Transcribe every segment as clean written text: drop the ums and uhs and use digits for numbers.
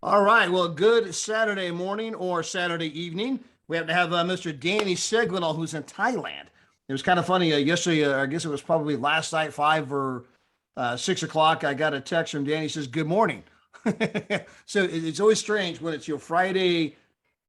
All right. Well, good Saturday morning or Saturday evening. We have to have Mr. Danny Seglinal, who's in Thailand. It was kind of funny. Yesterday, I guess it was probably last night, 5 or 6 o'clock. I got a text from Danny. He says, "Good morning." So it's always strange when it's your Friday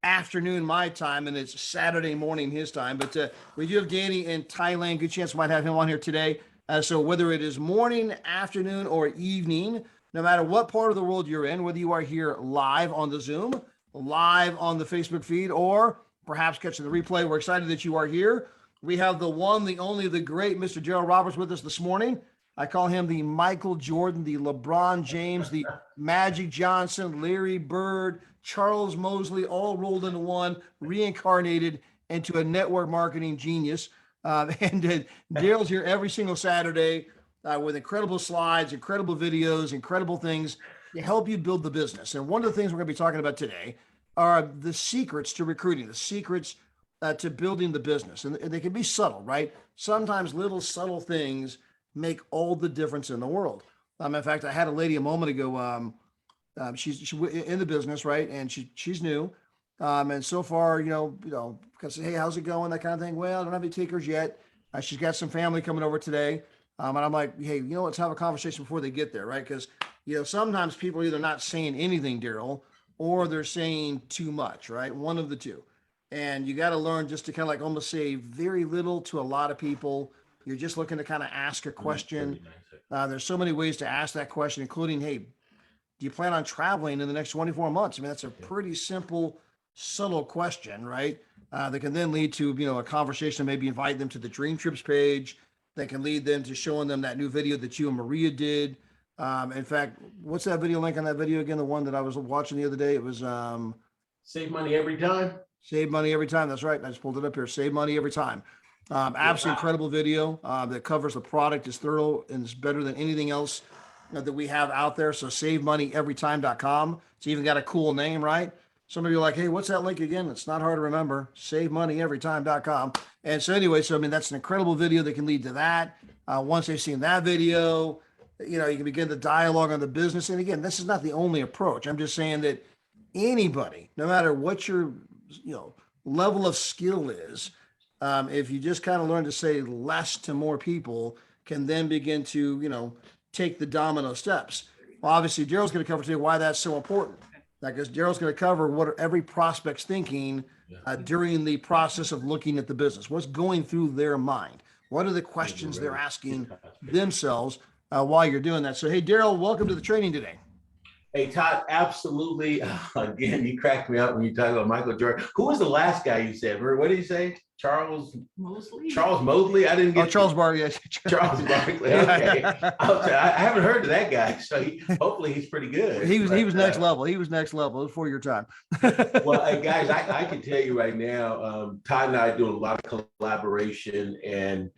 afternoon my time and it's Saturday morning his time. But we do have Danny in Thailand. Good chance we might have him on here today. So whether it is morning, afternoon, or evening, no matter what part of the world you're in, whether you are here live on the Zoom, live on the Facebook feed, or perhaps catching the replay, we're excited that you are here. We have the one, the only, the great Mr. Gerald Roberts with us this morning. I call him the Michael Jordan, the LeBron James, the Magic Johnson, Larry Bird, Charles Mosley, all rolled into one, reincarnated into a network marketing genius. And Daryl's here every single Saturday with incredible slides, incredible videos, incredible things to help you build the business. And one of the things we're going to be talking about today are the secrets to recruiting, the secrets to building the business. And they can be subtle, right? Sometimes little subtle things make all the difference in the world. In fact, I had a lady a moment ago. She's in the business, right? And she's new. And so far, because hey, how's it going? That kind of thing. Well, I don't have any takers yet. She's got some family coming over today. And I'm like, hey, let's have a conversation before they get there, right? Because, sometimes people are either not saying anything, Daryl, or they're saying too much, right? One of the two. And you got to learn just to kind of like almost say very little to a lot of people. You're just looking to kind of ask a question. There's so many ways to ask that question, including, hey, do you plan on traveling in the next 24 months? I mean, that's a pretty simple, subtle question, right? That can then lead to, a conversation, maybe invite them to the Dream Trips page. That can lead them to showing them that new video that you and Maria did. In fact, what's that video link on that video again? The one that I was watching the other day, it was Save money every time. Save money every time. That's right. I just pulled it up here. Save money every time. Absolutely incredible video that covers the product, is thorough, and is better than anything else that we have out there. So savemoney.everytime.com. It's even got a cool name, right? Some of you are like, hey, what's that link again? It's not hard to remember. SaveMoneyEveryTime.com. And so anyway, that's an incredible video that can lead to that. Once they've seen that video, you can begin the dialogue on the business. And again, this is not the only approach. I'm just saying that anybody, no matter what your level of skill is, if you just kind of learn to say less to more people, can then begin to, take the domino steps. Well, obviously, Daryl's going to cover today why that's so important. Because Daryl's going to cover what every prospect's thinking during the process of looking at the business. What's going through their mind? What are the questions they're asking themselves while you're doing that? So, hey, Daryl, welcome to the training today. Hey, Todd, absolutely. Again, you cracked me up when you talk about Michael Jordan. Who was the last guy you said? What did you say? Charles Mosley? Charles Mosley? I didn't get Charles Barkley. Yes. Charles Barkley. Okay. I haven't heard of that guy, so hopefully he's pretty good. He was next level. He was next level. It was before your time. Well, hey, guys, I can tell you right now, Todd and I are doing a lot of collaboration, and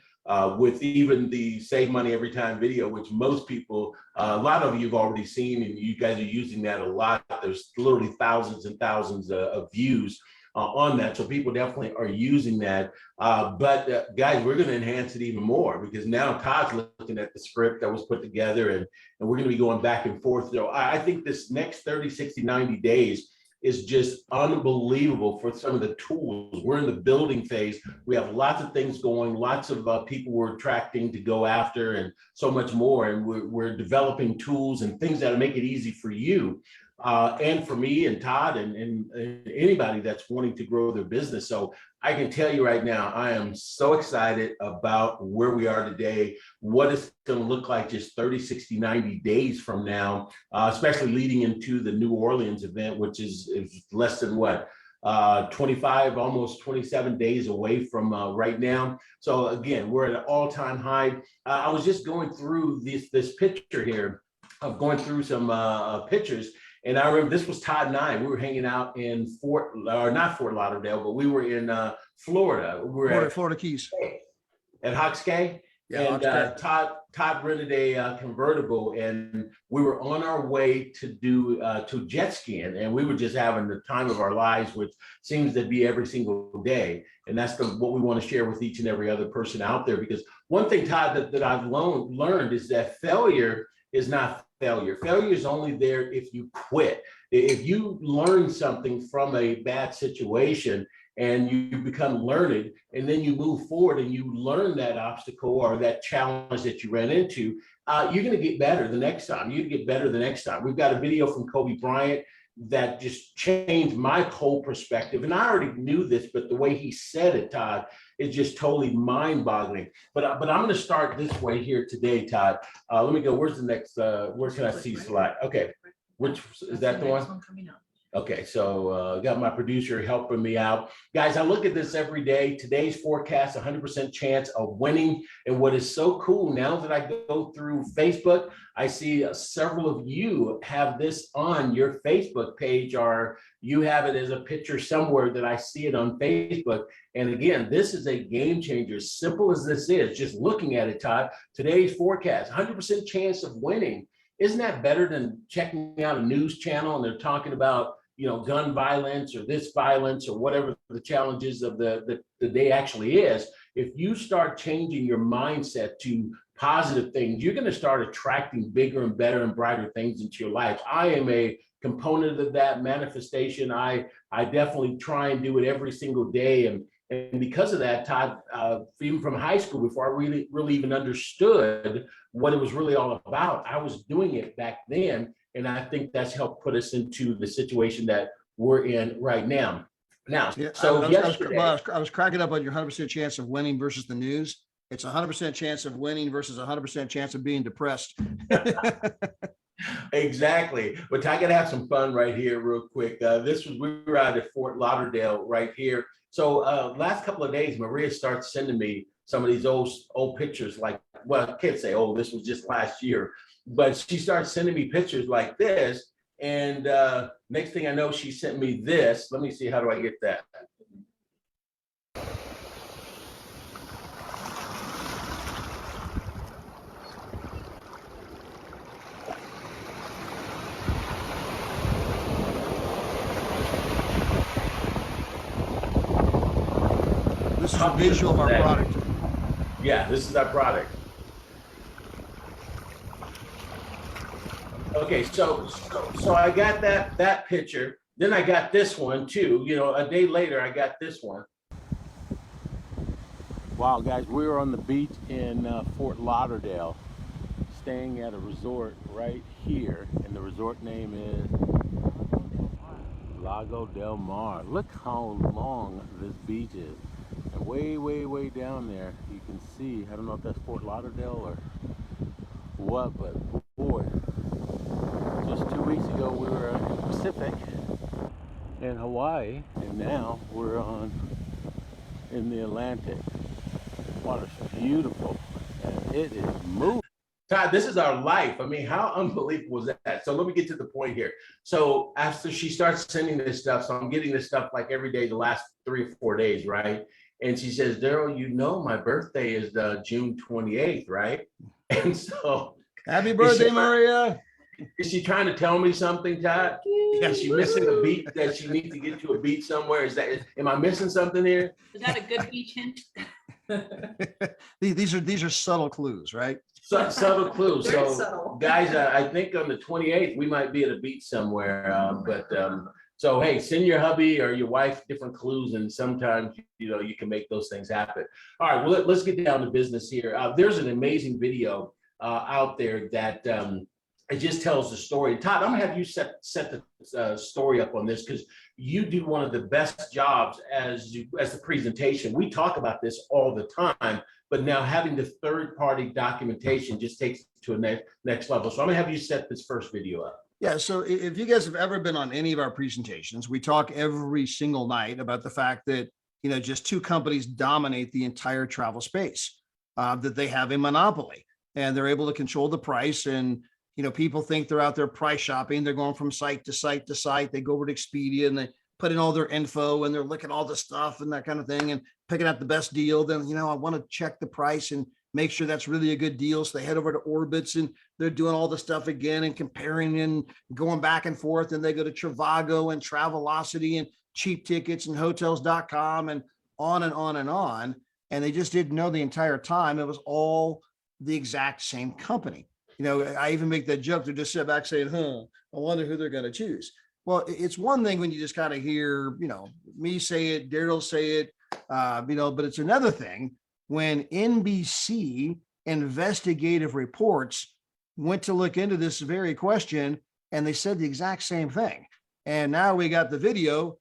with even the Save Money Every Time video, which most people, a lot of you have already seen, and you guys are using that a lot. There's literally thousands and thousands of views on that. So people definitely are using that. But guys, we're going to enhance it even more, because now Todd's looking at the script that was put together, and we're going to be going back and forth. So I think this next 30, 60, 90 days is just unbelievable for some of the tools. We're in the building phase. We have lots of things going, lots of people we're attracting to go after, and so much more. And we're developing tools and things that'll make it easy for you and for me and Todd and anybody that's wanting to grow their business. So I can tell you right now, I am so excited about where we are today, what it's going to look like just 30, 60, 90 days from now, especially leading into the New Orleans event, which is less than 25, almost 27 days away from right now. So again, we're at an all-time high. I was just going through this picture here of going through some pictures. And I remember this was Todd and I. We were hanging out in not Fort Lauderdale, but we were in Florida. We were at Florida Keys. At Hawks Cay. Yeah, and Todd rented a convertible, and we were on our way to do to jet skiing, and we were just having the time of our lives, which seems to be every single day. And that's what we want to share with each and every other person out there. Because one thing, Todd, that I've learned is that failure is not failure. Failure is only there if you quit. If you learn something from a bad situation and you become learned, and then you move forward and you learn that obstacle or that challenge that you ran into, you're going to get better the next time. You get better the next time. We've got a video from Kobe Bryant that just changed my whole perspective. And I already knew this, but the way he said it, Todd, is just totally mind-boggling. But I'm going to start this way here today, Todd. Let me go. Where's the next? Where can I see slide? Okay, which is that the one? Okay, so got my producer helping me out. Guys, I look at this every day. Today's forecast, 100% chance of winning. And what is so cool, now that I go through Facebook, I see several of you have this on your Facebook page, or you have it as a picture somewhere that I see it on Facebook. And again, this is a game changer. As simple as this is, just looking at it, Todd, today's forecast, 100% chance of winning. Isn't that better than checking out a news channel and they're talking about, you know, gun violence or this violence or whatever the challenges of the day actually is? If you start changing your mindset to positive things, you're going to start attracting bigger and better and brighter things into your life. I am a component of that manifestation. I definitely try and do it every single day. And because of that, Todd, even from high school, before I really even understood what it was really all about, I was doing it back then. And I think that's helped put us into the situation that we're in right now. Yeah, So I was cracking up on your 100% chance of winning versus the news. It's 100% chance of winning versus 100% chance of being depressed. Exactly. But I gotta have some fun right here real quick. We were out at Fort Lauderdale right here. So last couple of days, Maria starts sending me some of these old pictures, like, well, I can't say old, this was just last year, but she starts sending me pictures like this. And next thing I know, she sent me this. Let me see, how do I get that? This is a visual of our product. Yeah, this is our product. Okay, so I got that picture. Then I got this one too. You know, a day later, I got this one. Wow, guys, we were on the beach in Fort Lauderdale, staying at a resort right here, and the resort name is Lago del Mar. Look how long this beach is. And way down there, you can see, I don't know if that's Fort Lauderdale or what, but boy, just 2 weeks ago we were in the Pacific in Hawaii, and now we're in the Atlantic. Water's beautiful, and it is moving. Todd, this is our life. I mean, how unbelievable was that? So let me get to the point here. So after she starts sending this stuff, so I'm getting this stuff like every day the last 3 or 4 days, right? And she says, Daryl, you know my birthday is June 28th, right? And so happy birthday, Maria. Is she trying to tell me something, Todd? Is she missing a beat that she needs to get to a beat somewhere? Am I missing something here? Is that a good beach hint? These are subtle clues, right? Subtle clues. Very So subtle. guys, I think on the 28th, we might be at a beach somewhere. So, hey, send your hubby or your wife different clues, and sometimes, you know, you can make those things happen. All right, well, let's get down to business here. There's an amazing video out there that it just tells the story. Todd, I'm gonna have you set the story up on this, because you do one of the best jobs as the presentation. We talk about this all the time, but now having the third-party documentation just takes it to a next level. So I'm gonna have you set this first video up. Yeah, so if you guys have ever been on any of our presentations, we talk every single night about the fact that, you know, just two companies dominate the entire travel space, that they have a monopoly and they're able to control the price. And, you know, people think they're out there price shopping. They're going from site to site to site. They go over to Expedia and they put in all their info and they're looking at all the stuff and that kind of thing and picking out the best deal. Then, you know, I want to check the price and make sure that's really a good deal. So they head over to Orbitz and they're doing all the stuff again and comparing and going back and forth. And they go to Trivago and Travelocity and Cheap Tickets and Hotels.com and on and on and on. And they just didn't know the entire time it was all the exact same company. You know, I even make that joke. They're just sit back saying, I wonder who they're going to choose. Well, it's one thing when you just kind of hear, me say it, Daryl say it, but it's another thing when NBC investigative reports went to look into this very question and they said the exact same thing. And now we got the video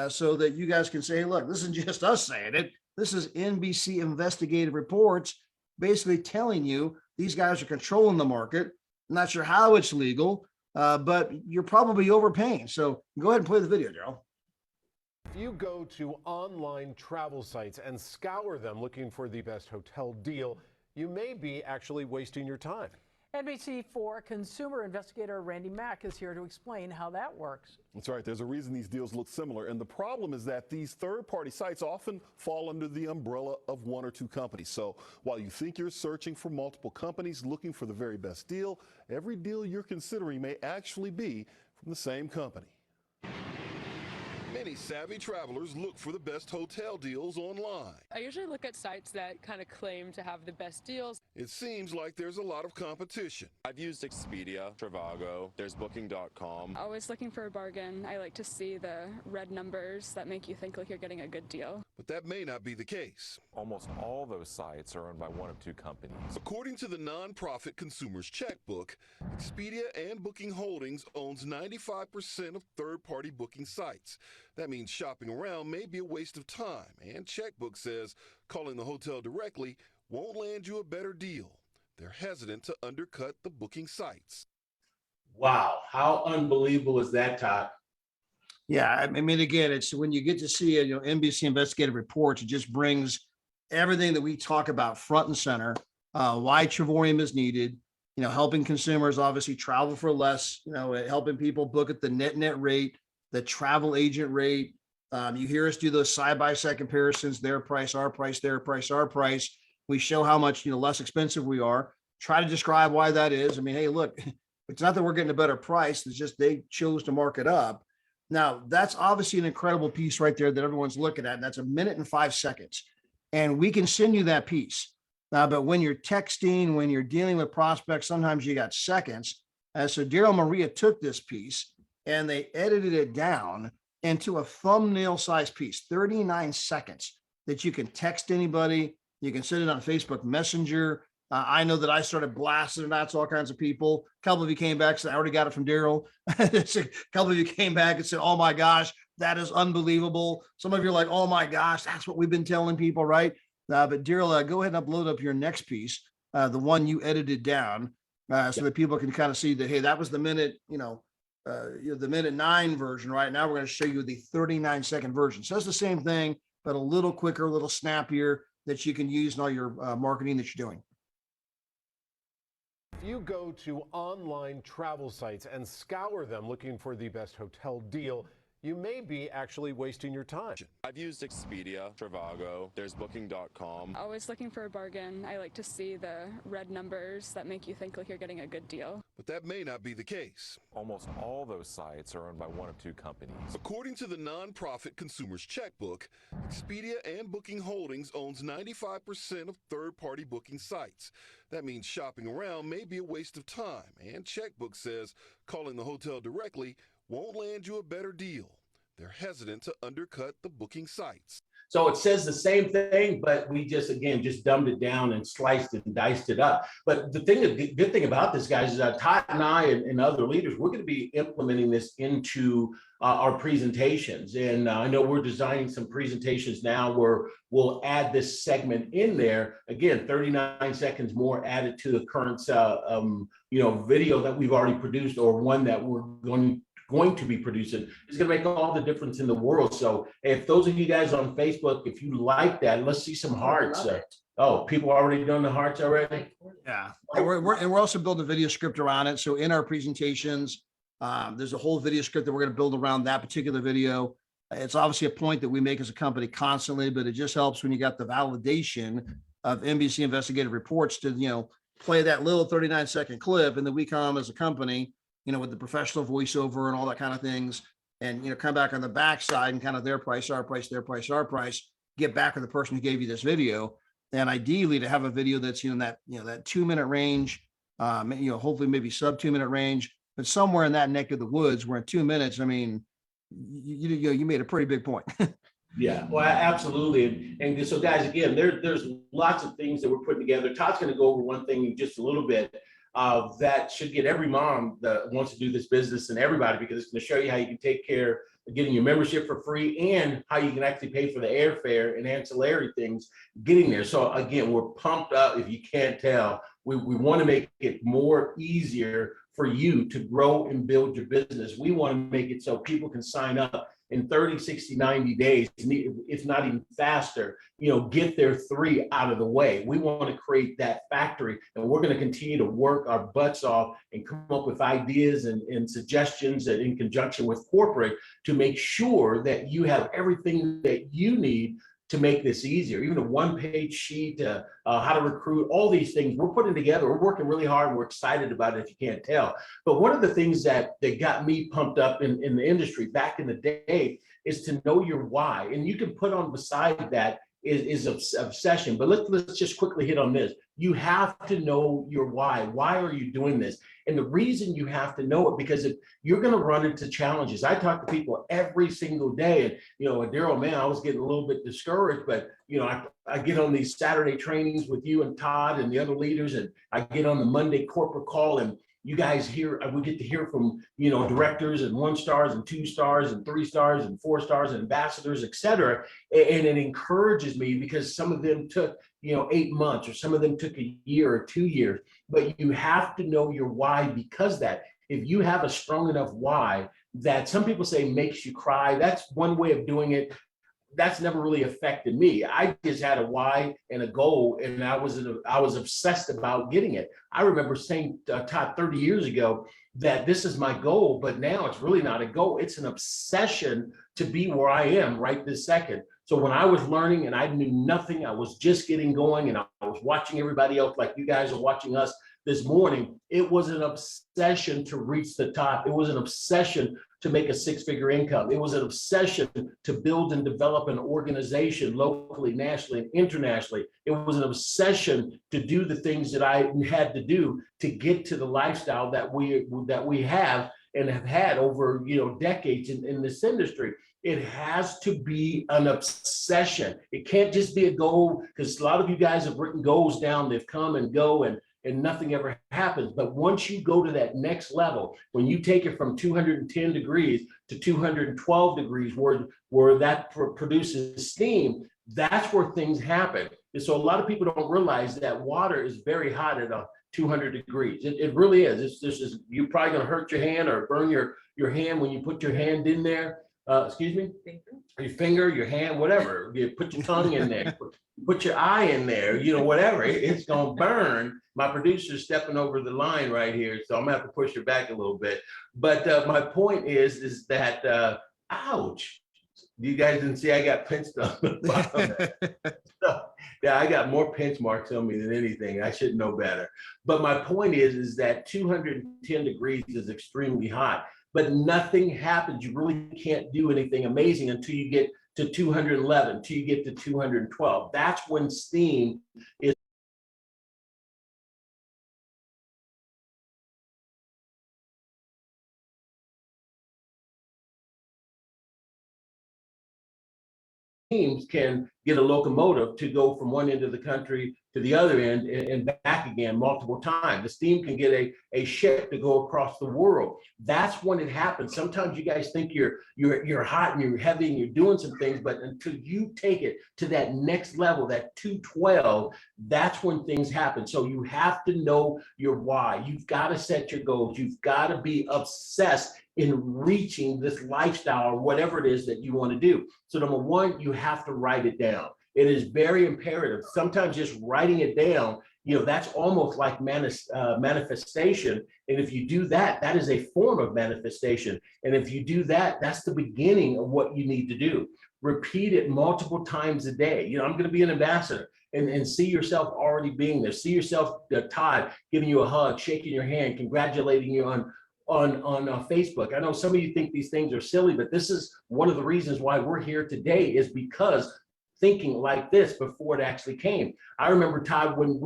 so that you guys can say, hey, look, this isn't just us saying it. This is NBC investigative reports basically telling you these guys are controlling the market. I'm not sure how it's legal, but you're probably overpaying. So go ahead and play the video, Daryl. If you go to online travel sites and scour them looking for the best hotel deal, you may be actually wasting your time. NBC4 consumer investigator Randy Mack is here to explain how that works. That's right. There's a reason these deals look similar. And the problem is that these third-party sites often fall under the umbrella of one or two companies. So while you think you're searching for multiple companies looking for the very best deal, every deal you're considering may actually be from the same company. Many savvy travelers look for the best hotel deals online. I usually look at sites that kind of claim to have the best deals. It seems like there's a lot of competition. I've used Expedia, Trivago, there's Booking.com. Always looking for a bargain. I like to see the red numbers that make you think like you're getting a good deal. But that may not be the case. Almost all those sites are owned by one of two companies. According to the nonprofit Consumers Checkbook, Expedia and Booking Holdings owns 95% of third-party booking sites. That means shopping around may be a waste of time, and Checkbook says calling the hotel directly won't land you a better deal. They're hesitant to undercut the booking sites. Wow, how unbelievable is that, Todd? Yeah, I mean, again, it's when you get to see it, NBC investigative reports, it just brings everything that we talk about front and center, why Travorium is needed, helping consumers obviously travel for less, helping people book at the net rate, the travel agent rate. You hear us do those side-by-side comparisons, their price, our price, their price, our price. We show how much, less expensive we are, try to describe why that is. I mean, hey, look, it's not that we're getting a better price. It's just they chose to mark it up. Now, that's obviously an incredible piece right there that everyone's looking at. And that's 1 minute and 5 seconds. And we can send you that piece. But when you're texting, when you're dealing with prospects, sometimes you got seconds. So Daryl Maria took this piece and they edited it down into a thumbnail size piece, 39 seconds, that you can text anybody. You can send it on Facebook Messenger. I know that I started blasting it out to all kinds of people. A couple of you came back and said, I already got it from Daryl. A couple of you came back and said, oh my gosh, that is unbelievable. Some of you are like, oh my gosh, that's what we've been telling people, right? But Daryl, go ahead and upload up your next piece, the one you edited down, so that people can kind of see that, hey, that was the minute, the minute 9 version, right? Now we're going to show you the 39-second version. So it's the same thing, but a little quicker, a little snappier that you can use in all your marketing that you're doing. If you go to online travel sites and scour them looking for the best hotel deal, you may be actually wasting your time. I've used Expedia, Trivago, there's Booking.com. Always looking for a bargain. I like to see the red numbers that make you think like you're getting a good deal. But that may not be the case. Almost all those sites are owned by one of two companies. According to the nonprofit Consumers Checkbook, Expedia and Booking Holdings owns 95% of third-party booking sites. That means shopping around may be a waste of time, and Checkbook says calling the hotel directly won't land you a better deal. They're hesitant to undercut the booking sites. So it says the same thing, but we just dumbed it down and sliced it and diced it up. But the good thing about this, guys, is that Todd and I and other leaders, we're going to be implementing this into our presentations. And I know we're designing some presentations now where we'll add this segment in there. Again, 39 seconds more added to the current, video that we've already produced, or one that we're going to be producing. Is going to make all the difference in the world. So if those of you guys on Facebook, if you like that, let's see some hearts. Oh, people already done the hearts already? Yeah, and we're also building a video script around it. So in our presentations, there's a whole video script that we're going to build around that particular video. It's obviously a point that we make as a company constantly, but it just helps when you got the validation of NBC investigative reports to, play that little 39-second clip, and then we come as a company, with the professional voiceover and all that kind of things, and, come back on the backside and kind of their price, our price, their price, our price, get back with the person who gave you this video. And ideally to have a video that's, in that 2-minute range, hopefully maybe sub 2-minute range, but somewhere in that neck of the woods, where in 2 minutes, I mean, you made a pretty big point. Yeah, well, absolutely. And so guys, again, there's lots of things that we're putting together. Todd's going to go over one thing in just a little bit that should get every mom that wants to do this business and everybody, because it's going to show you how you can take care of getting your membership for free and how you can actually pay for the airfare and ancillary things getting there. So again, we're pumped up. If you can't tell, we want to make it more easier for you to grow and build your business. We want to make it so people can sign up in 30, 60, 90 days, if not even faster, get their 3 out of the way. We want to create that factory, and we're going to continue to work our butts off and come up with ideas and suggestions that in conjunction with corporate to make sure that you have everything that you need to make this easier. Even a one-page sheet, how to recruit, all these things we're putting together. We're working really hard and we're excited about it, if you can't tell. But one of the things that got me pumped up in the industry back in the day is to know your why. And you can put on beside that is obsession. But let's just quickly hit on this. You have to know your why. Why are you doing this? And the reason you have to know it, because if you're going to run into challenges. I talk to people every single day, and Daryl, man, I was getting a little bit discouraged, but I get on these Saturday trainings with you and Todd and the other leaders, and I get on the Monday corporate call, and you guys we get to hear from directors and 1 stars and 2 stars and 3 stars and 4 stars and ambassadors, et cetera. And it encourages me, because some of them took 8 months, or some of them took a year or 2 years. But you have to know your why, because that if you have a strong enough why that some people say makes you cry, that's one way of doing it. That's never really affected me. I just had a why and a goal, and I was obsessed about getting it. I remember saying, Todd, 30 years ago, that this is my goal, but now it's really not a goal. It's an obsession to be where I am right this second. So when I was learning and I knew nothing, I was just getting going, and I was watching everybody else like you guys are watching us this morning. It was an obsession to reach the top. It was an obsession to make a 6-figure income. It was an obsession to build and develop an organization locally, nationally, and internationally. It was an obsession to do the things that I had to do to get to the lifestyle that we have and have had over decades in this industry. It has to be an obsession. It can't just be a goal, because a lot of you guys have written goals down. They've come and go, and nothing ever happens. But once you go to that next level, when you take it from 210 degrees to 212 degrees, where that produces steam, that's where things happen. And so a lot of people don't realize that water is very hot at 200 degrees. It really is. You're probably going to hurt your hand or burn your hand when you put your hand in there. Excuse me? Your finger, your hand, whatever. You put your tongue in there, put your eye in there, whatever. It's going to burn. My producer's stepping over the line right here, so I'm going to have to push her back a little bit. But my point is that, ouch. You guys didn't see I got pinched on the bottom. So, yeah, I got more pinch marks on me than anything. I should know better. But my point is that 210 degrees is extremely hot. But nothing happens. You really can't do anything amazing until you get to 211, until you get to 212. That's when steam is teams can get a locomotive to go from one end of the country to the other end and back again multiple times. The steam can get a ship to go across the world. That's when it happens. Sometimes you guys think you're hot and you're heavy and you're doing some things, but until you take it to that next level, that 212, that's when things happen. So you have to know your why. You've got to set your goals. You've got to be obsessed in reaching this lifestyle or whatever it is that you want to do. So number one, you have to write it down. It is very imperative. Sometimes just writing it down, that's almost like manifestation. And if you do that, that is a form of manifestation. And if you do that, that's the beginning of what you need to do. Repeat it multiple times a day. I'm going to be an ambassador. And see yourself already being there. See yourself, Todd, giving you a hug, shaking your hand, congratulating you on Facebook. I know some of you think these things are silly, but this is one of the reasons why we're here today, is because thinking like this before it actually came. I remember, Todd, when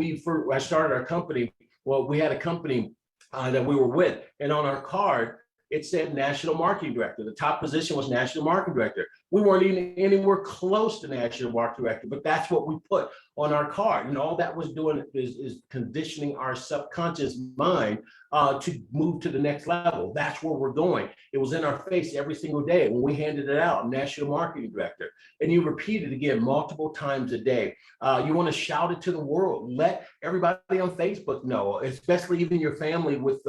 I started our company, well, we had a company that we were with. And on our card, it said National Marketing Director. The top position was National Marketing Director. We weren't even anywhere close to National Marketing Director, but that's what we put on our card. And all that was doing is conditioning our subconscious mind to move to the next level. That's where we're going. It was in our face every single day when we handed it out, National Marketing Director. And you repeat it again multiple times a day. You want to shout it to the world. Let everybody on Facebook know, especially even your family with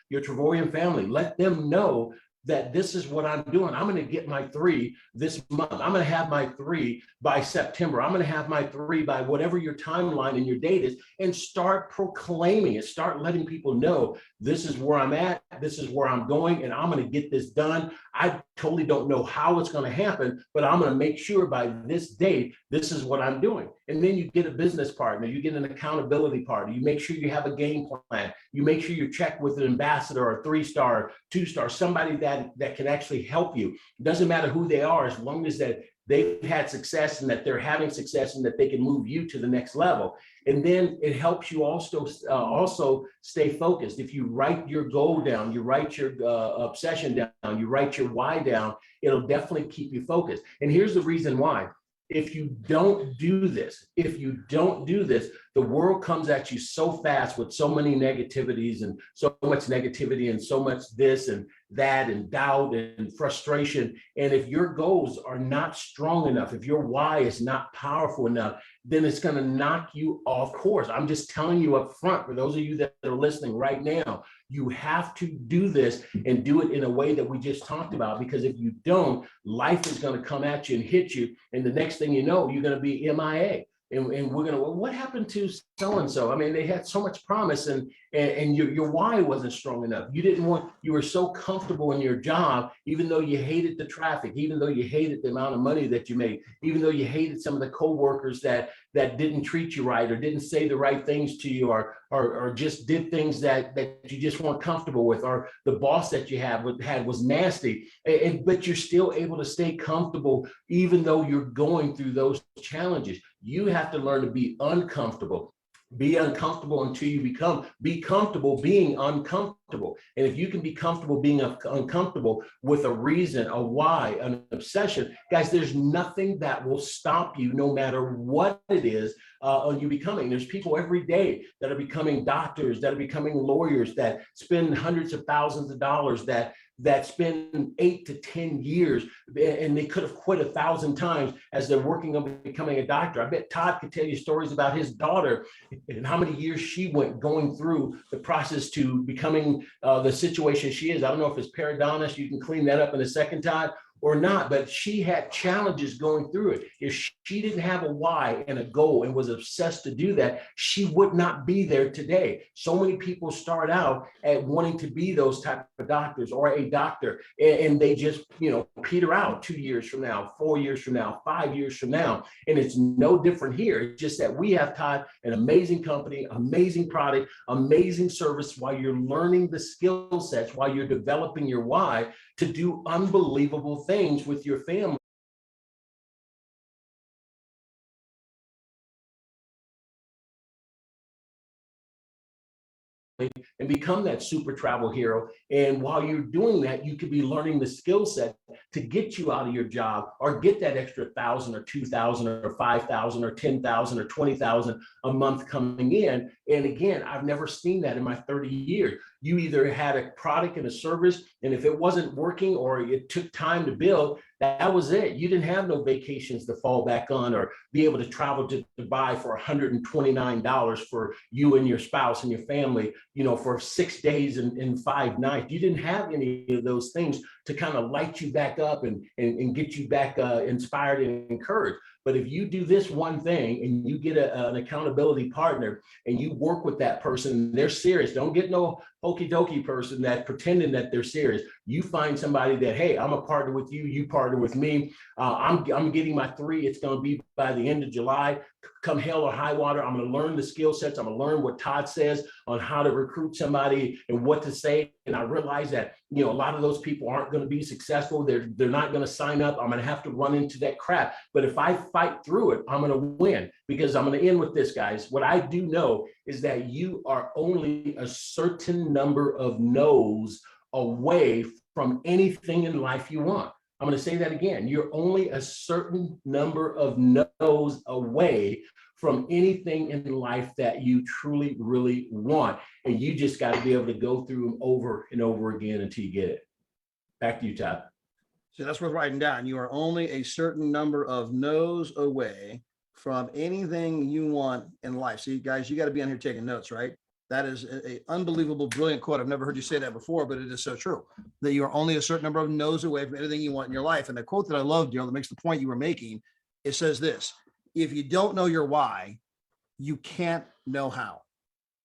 your Travorium family. Let them know that this is what I'm doing. I'm going to get my 3 this month. I'm going to have my 3 by September. I'm going to have my 3 by whatever your timeline and your date is, and start proclaiming it. Start letting people know this is where I'm at. This is where I'm going, and I'm going to get this done. I totally don't know how it's going to happen, but I'm going to make sure by this date, this is what I'm doing. And then you get a business partner, you get an accountability partner, you make sure you have a game plan, you make sure you check with an ambassador or 3-star, 2-star, somebody that can actually help you. It doesn't matter who they are, as long as that they've had success and that they're having success and that they can move you to the next level. And then it helps you also stay focused. If you write your goal down, you write your obsession down, you write your why down, it'll definitely keep you focused. And here's the reason why. If you don't do this, the world comes at you so fast with so many negativities and so much negativity and so much this and that and doubt and frustration. And if your goals are not strong enough, if your why is not powerful enough, then it's going to knock you off course. I'm just telling you up front, for those of you that are listening right now, you have to do this and do it in a way that we just talked about, because if you don't, life is going to come at you and hit you. And the next thing you know, you're going to be MIA. And we're going to, well, what happened to so-and-so? I mean, they had so much promise and your why wasn't strong enough. You were so comfortable in your job, even though you hated the traffic, even though you hated the amount of money that you made, even though you hated some of the coworkers that didn't treat you right or didn't say the right things to you or just did things that you just weren't comfortable with, or the boss that you had was nasty, but you're still able to stay comfortable even though you're going through those challenges. You have to learn to be uncomfortable. Be uncomfortable until you be comfortable being uncomfortable. And if you can be comfortable being uncomfortable with a reason, a why, an obsession, guys, there's nothing that will stop you no matter what it is on you becoming. There's people every day that are becoming doctors, that are becoming lawyers, that spend hundreds of thousands of dollars, that spend 8 to 10 years, and they could have quit 1,000 times as they're working on becoming a doctor. I bet Todd could tell you stories about his daughter and how many years she went going through the process to becoming the situation she is. I don't know if it's periodontist, you can clean that up in a second, Todd, or not, but she had challenges going through it. If she didn't have a why and a goal and was obsessed to do that, she would not be there today. So many people start out at wanting to be those type of doctors or a doctor, and they just, peter out 2 years from now, 4 years from now, 5 years from now. And it's no different here. It's just that we have, Todd, an amazing company, amazing product, amazing service while you're learning the skill sets, while you're developing your why to do unbelievable things with your family. And become that super travel hero. And while you're doing that, you could be learning the skill set to get you out of your job or get that extra 1,000 or 2,000 or 5,000 or 10,000 or 20,000 a month coming in. And again, I've never seen that in my 30 years. You either had a product and a service, and if it wasn't working or it took time to build, that was it. You didn't have no vacations to fall back on or be able to travel to Dubai for $129 for you and your spouse and your family, for 6 days and 5 nights. You didn't have any of those things to kind of light you back up and get you back inspired and encouraged. But if you do this one thing and you get an accountability partner and you work with that person, and they're serious, don't get no hokey dokey person that pretending that they're serious. You find somebody that, hey, I'm a partner with you, you partner with me. I'm getting my 3. It's going to be by the end of July. come hell or high water, I'm going to learn the skill sets. I'm going to learn what Todd says on how to recruit somebody and what to say. And I realize that, you know, a lot of those people aren't going to be successful. They're not going to sign up. I'm going to have to run into that crap. But if I fight through it, I'm going to win, because I'm going to end with this, guys. What I do know is that you are only a certain number of no's away from anything in life you want. I'm going to say that again. You're only a certain number of no's away from anything in life that you truly, really want. And you just got to be able to go through them over and over again until you get it. Back to you, Todd. So that's worth writing down. You are only a certain number of no's away from anything you want in life. See, guys, you got to be on here taking notes, right? That is an unbelievable, brilliant quote. I've never heard you say that before, but it is so true, that you are only a certain number of no's away from anything you want in your life. And the quote that I love, Daryl, that makes the point you were making, it says this: if you don't know your why, you can't know how.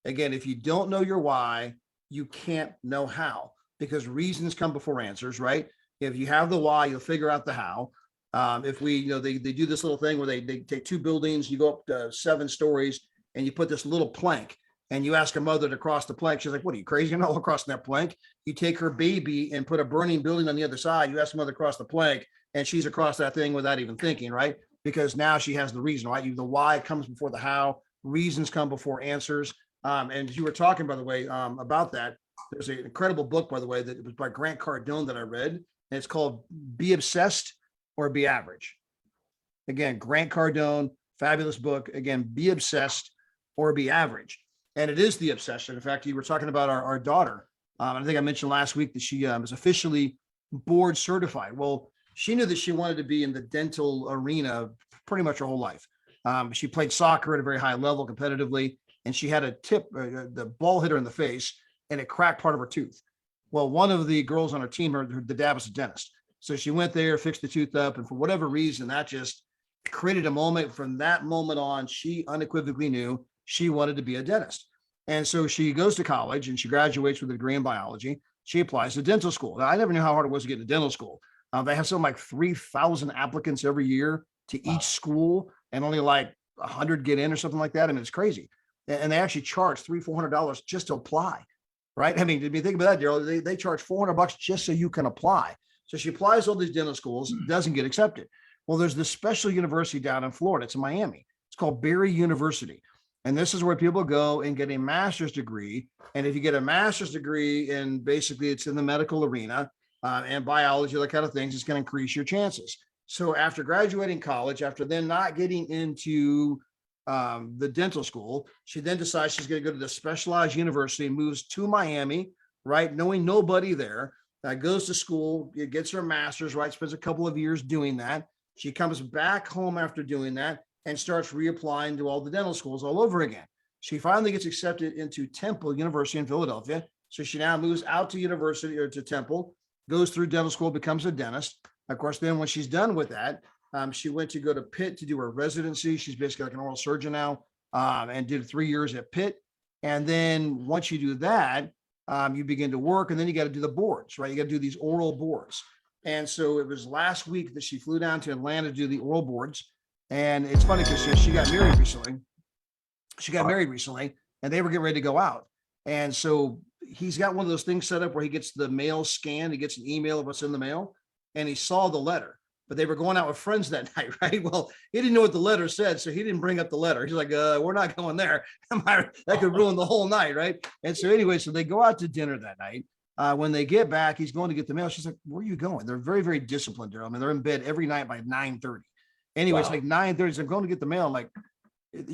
Again, if you don't know your why, you can't know how, because reasons come before answers, right? If you have the why, you'll figure out the how. If we, they do this little thing where they take two buildings, you go up to 7 stories, and you put this little plank, and you ask a mother to cross the plank. She's like, what are you, crazy? You're not crossing that plank. You take her baby and put a burning building on the other side. You ask the mother to cross the plank, and she's across that thing without even thinking, right? Because now she has the reason, right? The why comes before the how. Reasons come before answers. And as you were talking, by the way, about that, there's an incredible book, by the way, that it was by Grant Cardone that I read, and it's called Be Obsessed or Be Average. Again, Grant Cardone, fabulous book. Again, Be Obsessed or Be Average. And it is the obsession. In fact, you were talking about our daughter. I think I mentioned last week that she was officially board certified. Well, she knew that she wanted to be in the dental arena pretty much her whole life. She played soccer at a very high level competitively, and she had a the ball hit her in the face, and it cracked part of her tooth. Well, one of the girls on her team, the dad was a dentist. So she went there, fixed the tooth up, and for whatever reason, that just created a moment. From that moment on, she unequivocally knew she wanted to be a dentist. And so she goes to college and she graduates with a degree in biology. She applies to dental school. Now, I never knew how hard it was to get to dental school. They have something like 3,000 applicants every year to each school, and only like 100 get in or something like that. I mean, it's crazy. And they actually charge $300-400 just to apply, right? I mean, if you think about that, Daryl, they charge $400 just so you can apply. So she applies to all these dental schools, doesn't get accepted. Well, there's this special university down in Florida. It's in Miami. It's called Barry University. And this is where people go and get a master's degree. And if you get a master's degree, and basically it's in the medical arena and biology, that kind of things, it's going to increase your chances. So after graduating college, after then not getting into the dental school, she then decides she's going to go to the specialized university, moves to Miami, right? Knowing nobody there, goes to school, gets her master's, right? Spends a couple of years doing that. She comes back home after doing that and starts reapplying to all the dental schools all over again. She finally gets accepted into Temple University in Philadelphia. So she now moves out to university, or to Temple, goes through dental school, becomes a dentist. Of course, then when she's done with that, she went to go to Pitt to do her residency. She's basically like an oral surgeon now, and did 3 years at Pitt. And then once you do that, you begin to work, and then you got to do the boards, right? You got to do these oral boards. And so it was last week that she flew down to Atlanta to do the oral boards. And it's funny because she got married recently. She got married recently, and they were getting ready to go out. And so he's got one of those things set up where he gets the mail scanned. He gets an email of what's in the mail, and he saw the letter. But they were going out with friends that night, right? Well, he didn't know what the letter said, so he didn't bring up the letter. He's like, we're not going there. That could ruin the whole night, right? And so anyway, so they go out to dinner that night. When they get back, he's going to get the mail. She's like, where are you going? They're very, very disciplined, Daryl. I mean, they're in bed every night by 9:30. Anyway, It's like 9:30. So I'm going to get the mail. I'm like,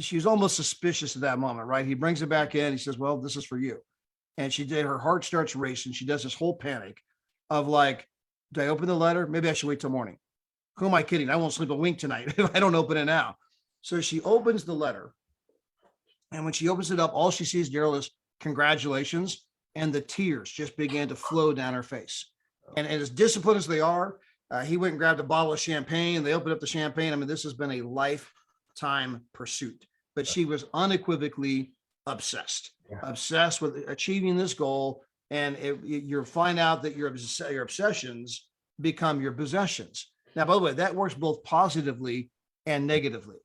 she was almost suspicious at that moment, right? He brings it back in. He says, well, this is for you. And her heart starts racing. She does this whole panic of like, do I open the letter? Maybe I should wait till morning. Who am I kidding? I won't sleep a wink tonight if I don't open it now. So she opens the letter. And when she opens it up, all she sees, Daryl, is congratulations. And the tears just began to flow down her face. And as disciplined as they are, he went and grabbed a bottle of champagne. They opened up the champagne. I mean, this has been a lifetime pursuit. But she was unequivocally obsessed with achieving this goal. And you find out that your obsessions become your possessions. Now, by the way, that works both positively and negatively.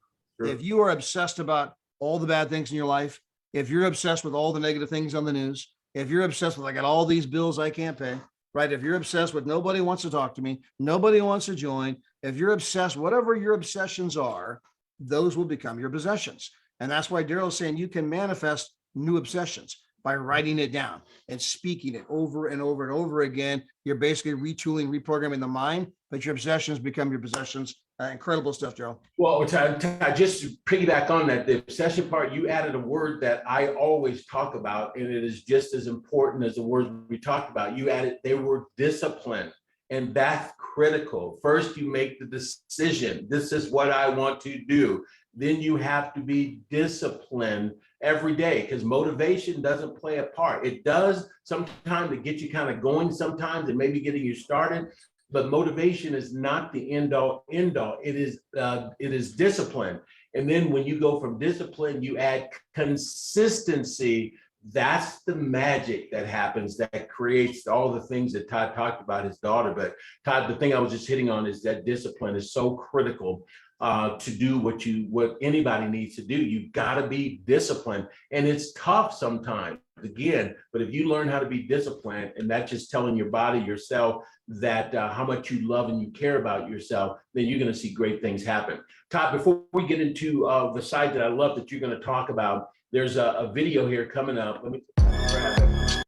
If you are obsessed about all the bad things in your life, if you're obsessed with all the negative things on the news, if you're obsessed with, I got all these bills I can't pay, right? If you're obsessed with nobody wants to talk to me, nobody wants to join, if you're obsessed, whatever your obsessions are, those will become your possessions. And that's why Daryl's saying you can manifest new obsessions by writing it down and speaking it over and over and over again. You're basically retooling, reprogramming the mind, but your obsessions become your possessions. Incredible stuff, Daryl. Well, just to piggyback on that, the obsession part, you added a word that I always talk about, and it is just as important as the words we talked about. You added the word discipline, and that's critical. First, you make the decision. This is what I want to do. Then you have to be disciplined every day, because motivation doesn't play a part. It does sometimes to get you kind of going sometimes and maybe getting you started. But motivation is not the end all. It is discipline. And then when you go from discipline, you add consistency. That's the magic that happens that creates all the things that Todd talked about his daughter. But Todd, the thing I was just hitting on is that discipline is so critical to do what anybody needs to do. You've got to be disciplined, and it's tough sometimes, again, but if you learn how to be disciplined, and that's just telling your body, yourself, that how much you love and you care about yourself, then you're going to see great things happen. Todd, before we get into the side that I love that you're going to talk about, there's a video here coming up. Let me grab it. Let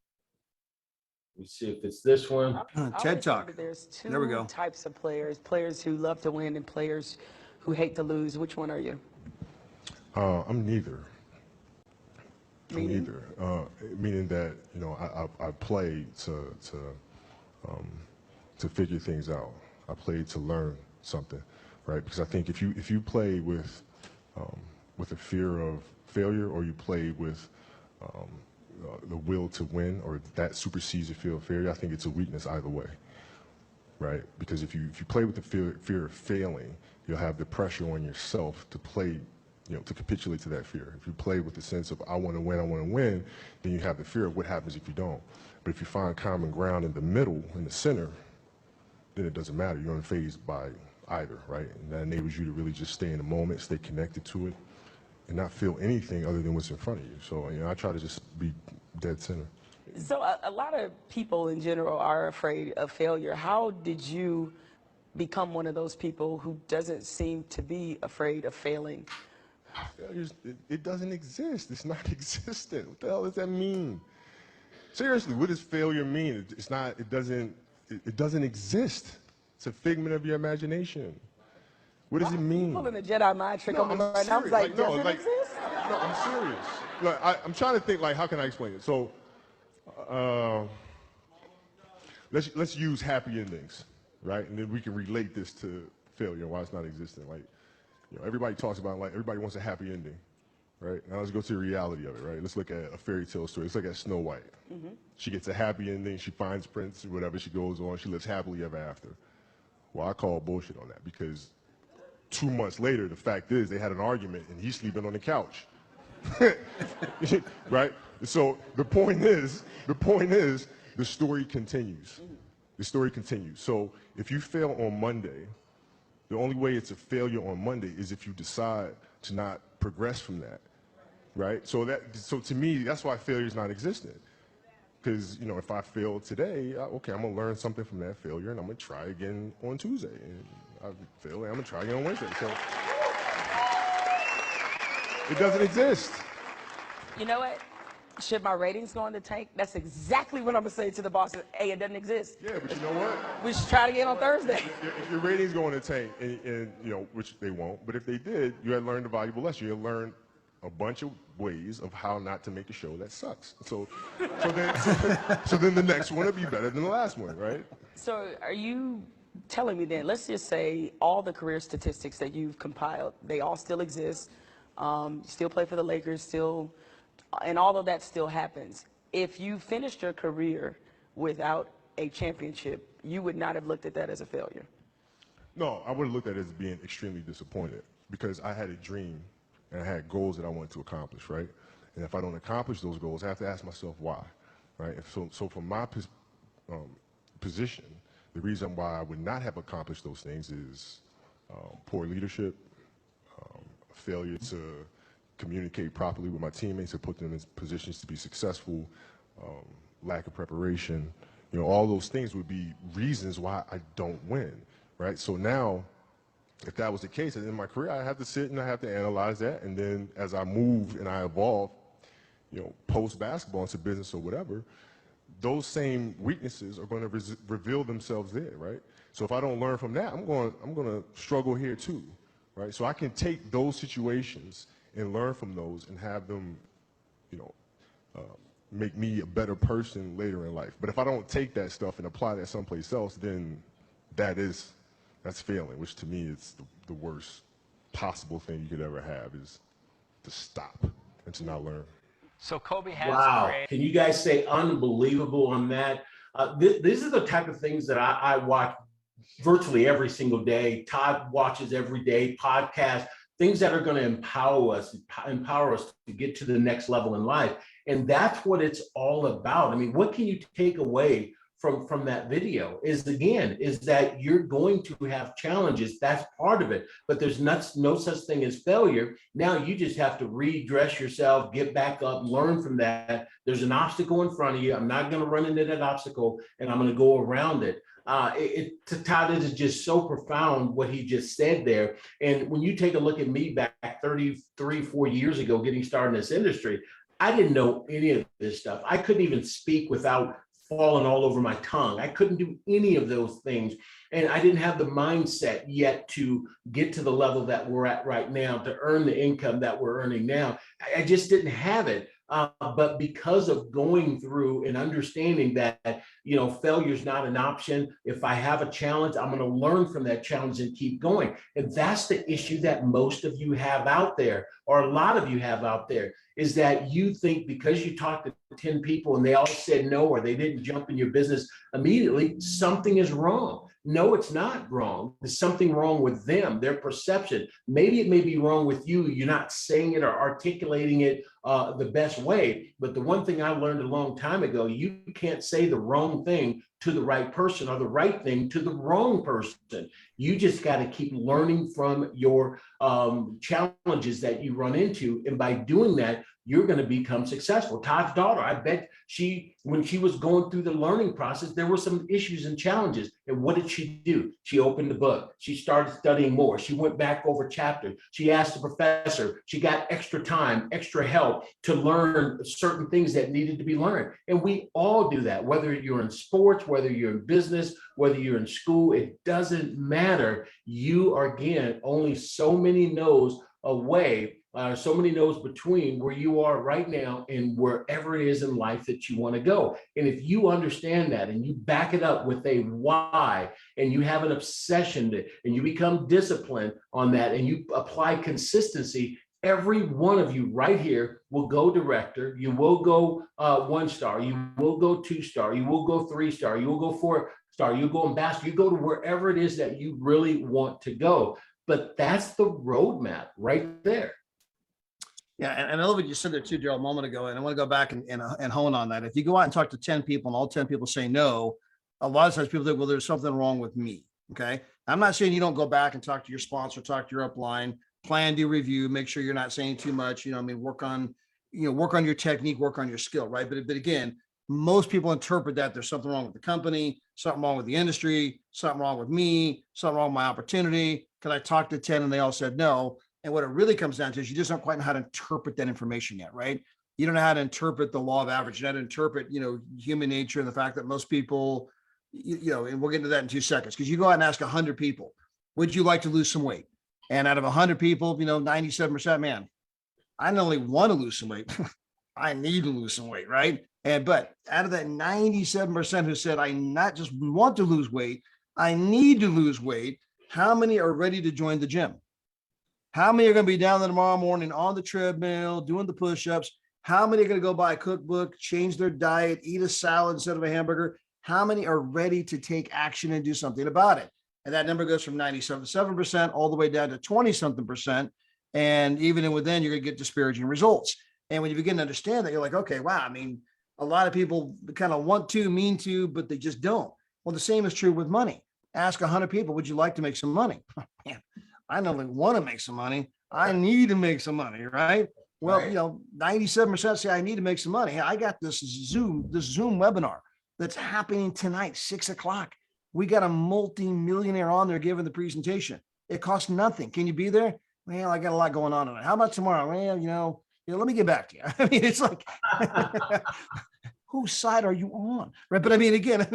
me see if it's this one. TED Talk. There's two There we go. types of players who love to win and players who hate to lose. Which one are you? I'm neither. Meaning? Meaning that, you know, I play to figure things out. I play to learn something, right? Because I think if you play with a fear of failure, or you play with the will to win, or that supersedes the fear of failure, I think it's a weakness either way, right? Because if you play with the fear of failing, you'll have the pressure on yourself to play, you know, to capitulate to that fear. If you play with the sense of I want to win, then you have the fear of what happens if you don't. But if you find common ground in the middle, in the center, then it doesn't matter. You're unfazed by either, right? And that enables you to really just stay in the moment, stay connected to it, and not feel anything other than what's in front of you. So, you know, I try to just be dead center. So a lot of people in general are afraid of failure. How did you become one of those people who doesn't seem to be afraid of failing? It doesn't exist. It's not existent. What the hell does that mean? Seriously, what does failure mean? It doesn't exist. It's a figment of your imagination. What does it mean? Pulling a Jedi mind trick on me right now. I was like, does it exist? No, I'm serious. Look, I'm trying to think, like, how can I explain it? So, let's use happy endings, right? And then we can relate this to failure and why it's not existent. Like, you know, everybody talks about, like, everybody wants a happy ending, right? Now let's go to the reality of it, right? Let's look at a fairy tale story. Let's look at Snow White. Mm-hmm. She gets a happy ending. She finds Prince, whatever. She goes on. She lives happily ever after. Well, I call bullshit on that, because 2 months later, the fact is they had an argument and he's sleeping on the couch. Right? So the point is, the story continues. The story continues. So if you fail on Monday, the only way it's a failure on Monday is if you decide to not progress from that, right? So to me, that's why failure is not existent. Because, you know, if I fail today, okay, I'm gonna learn something from that failure, and I'm gonna try again on Tuesday. And I fail, and I'm gonna try again on Wednesday. So it doesn't exist. You know what? Should my ratings go in the tank? That's exactly what I'm gonna say to the bosses. Hey, it doesn't exist. Yeah, but you know what? We should try it again on Thursday. If your ratings go in the tank, and you know, which they won't, but if they did, you had learned a valuable lesson. You had learned a bunch of ways of how not to make a show that sucks. So then the next one will be better than the last one, right? So are you telling me then, let's just say all the career statistics that you've compiled, they all still exist, still play for the Lakers, still, and all of that still happens. If you finished your career without a championship, you would not have looked at that as a failure? No, I would have looked at it as being extremely disappointed, because I had a dream and I had goals that I wanted to accomplish, right? And if I don't accomplish those goals, I have to ask myself why, right? So from my position, the reason why I would not have accomplished those things is poor leadership, failure to communicate properly with my teammates to put them in positions to be successful, lack of preparation, all those things would be reasons why I don't win, right? So now, if that was the case, in my career, I have to sit and I have to analyze that. And then as I move and I evolve, post basketball into business or whatever, those same weaknesses are going to reveal themselves there, right? So if I don't learn from that, I'm going to struggle here too, right? So I can take those situations and learn from those and have them, make me a better person later in life. But if I don't take that stuff and apply that someplace else, then that's failing, which to me is the worst possible thing you could ever have, is to stop and to not learn. So Kobe has Wow. created. Can you guys say unbelievable on that? These are the type of things that I watch virtually every single day. Todd watches every day, podcasts, things that are going to empower us to get to the next level in life. And that's what it's all about. I mean, what can you take away from that video is that you're going to have challenges. That's part of it, but there's no such thing as failure. Now you just have to redress yourself, get back up, learn from that. There's an obstacle in front of you. I'm not going to run into that obstacle and I'm going to go around it. To Todd, this is just so profound what he just said there. And when you take a look at me back 4 years ago, getting started in this industry, I didn't know any of this stuff. I couldn't even speak without falling all over my tongue. I couldn't do any of those things. And I didn't have the mindset yet to get to the level that we're at right now, to earn the income that we're earning now. I just didn't have it. But because of going through and understanding that, failure is not an option. If I have a challenge, I'm going to learn from that challenge and keep going. And that's the issue that most of you have out there, or a lot of you have out there, is that you think because you talked to 10 people and they all said no, or they didn't jump in your business immediately, something is wrong. No, it's not wrong. There's something wrong with them, their perception. Maybe it may be wrong with you. You're not saying it or articulating it the best way. But the one thing I learned a long time ago, you can't say the wrong thing to the right person or the right thing to the wrong person. You just got to keep learning from your challenges that you run into. And by doing that, you're going to become successful. Todd's daughter, I bet when she was going through the learning process, there were some issues and challenges. And what did she do? She opened the book. She started studying more. She went back over chapters. She asked the professor. She got extra time, extra help to learn certain things that needed to be learned. And we all do that, whether you're in sports, whether you're in business, whether you're in school, it doesn't matter. You are, again, only so many no's away, so many no's between where you are right now and wherever it is in life that you want to go. And if you understand that and you back it up with a why, and you have an obsession and you become disciplined on that and you apply consistency, every one of you right here will go director, you will go 1-star, you will go 2-star, you will go 3-star, you will go 4-star, you go ambassador, you go to wherever it is that you really want to go. But that's the roadmap right there. Yeah, and I love what you said there too, Daryl, a moment ago, and I want to go back and hone on that. If you go out and talk to 10 people and all 10 people say no, a lot of times people think, well, there's something wrong with me, okay? I'm not saying you don't go back and talk to your sponsor, talk to your upline, plan, do review, make sure you're not saying too much, work on your technique, work on your skill, right? But again, most people interpret that there's something wrong with the company, something wrong with the industry, something wrong with me, something wrong with my opportunity. Because I talked to 10 and they all said no. And what it really comes down to is you just don't quite know how to interpret that information yet, right? You don't know how to interpret the law of average. You know how to interpret, human nature and the fact that most people, and we'll get into that in 2 seconds. Because you go out and ask 100 people, would you like to lose some weight? And out of 100 people, 97%, man, I not only want to lose some weight, I need to lose some weight, right? But out of that 97% who said, I not just want to lose weight, I need to lose weight, how many are ready to join the gym? How many are going to be down there tomorrow morning on the treadmill, doing the push-ups? How many are going to go buy a cookbook, change their diet, eat a salad instead of a hamburger? How many are ready to take action and do something about it? And that number goes from 97% all the way down to 20-something%. And even within, you're going to get disparaging results. And when you begin to understand that, you're like, okay, wow, a lot of people kind of want to, mean to, but they just don't. Well, the same is true with money. Ask 100 people, would you like to make some money? Man, I not only want to make some money, I need to make some money, right? Well, Right. 97% say I need to make some money. Hey, I got this Zoom webinar that's happening tonight, 6 o'clock. We got a multi-millionaire on there giving the presentation. It costs nothing. Can you be there? Well, I got a lot going on tonight. How about tomorrow? Well, let me get back to you. I mean, it's like, whose side are you on? Right. But I mean, again,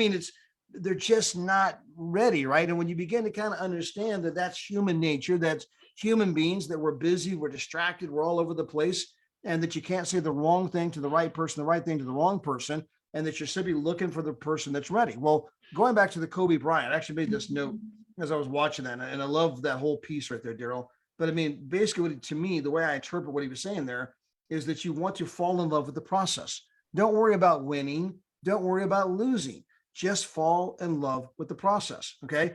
they're just not ready. Right. And when you begin to kind of understand that that's human nature, that's human beings, that we're busy, we're distracted, we're all over the place, and that you can't say the wrong thing to the right person, the right thing to the wrong person, and that you're simply looking for the person that's ready. Well, going back to the Kobe Bryant, I actually made this note as I was watching that, and I love that whole piece right there, Daryl. But I mean, basically, to me, the way I interpret what he was saying there is that you want to fall in love with the process. Don't worry about winning. Don't worry about losing. Just fall in love with the process. Okay.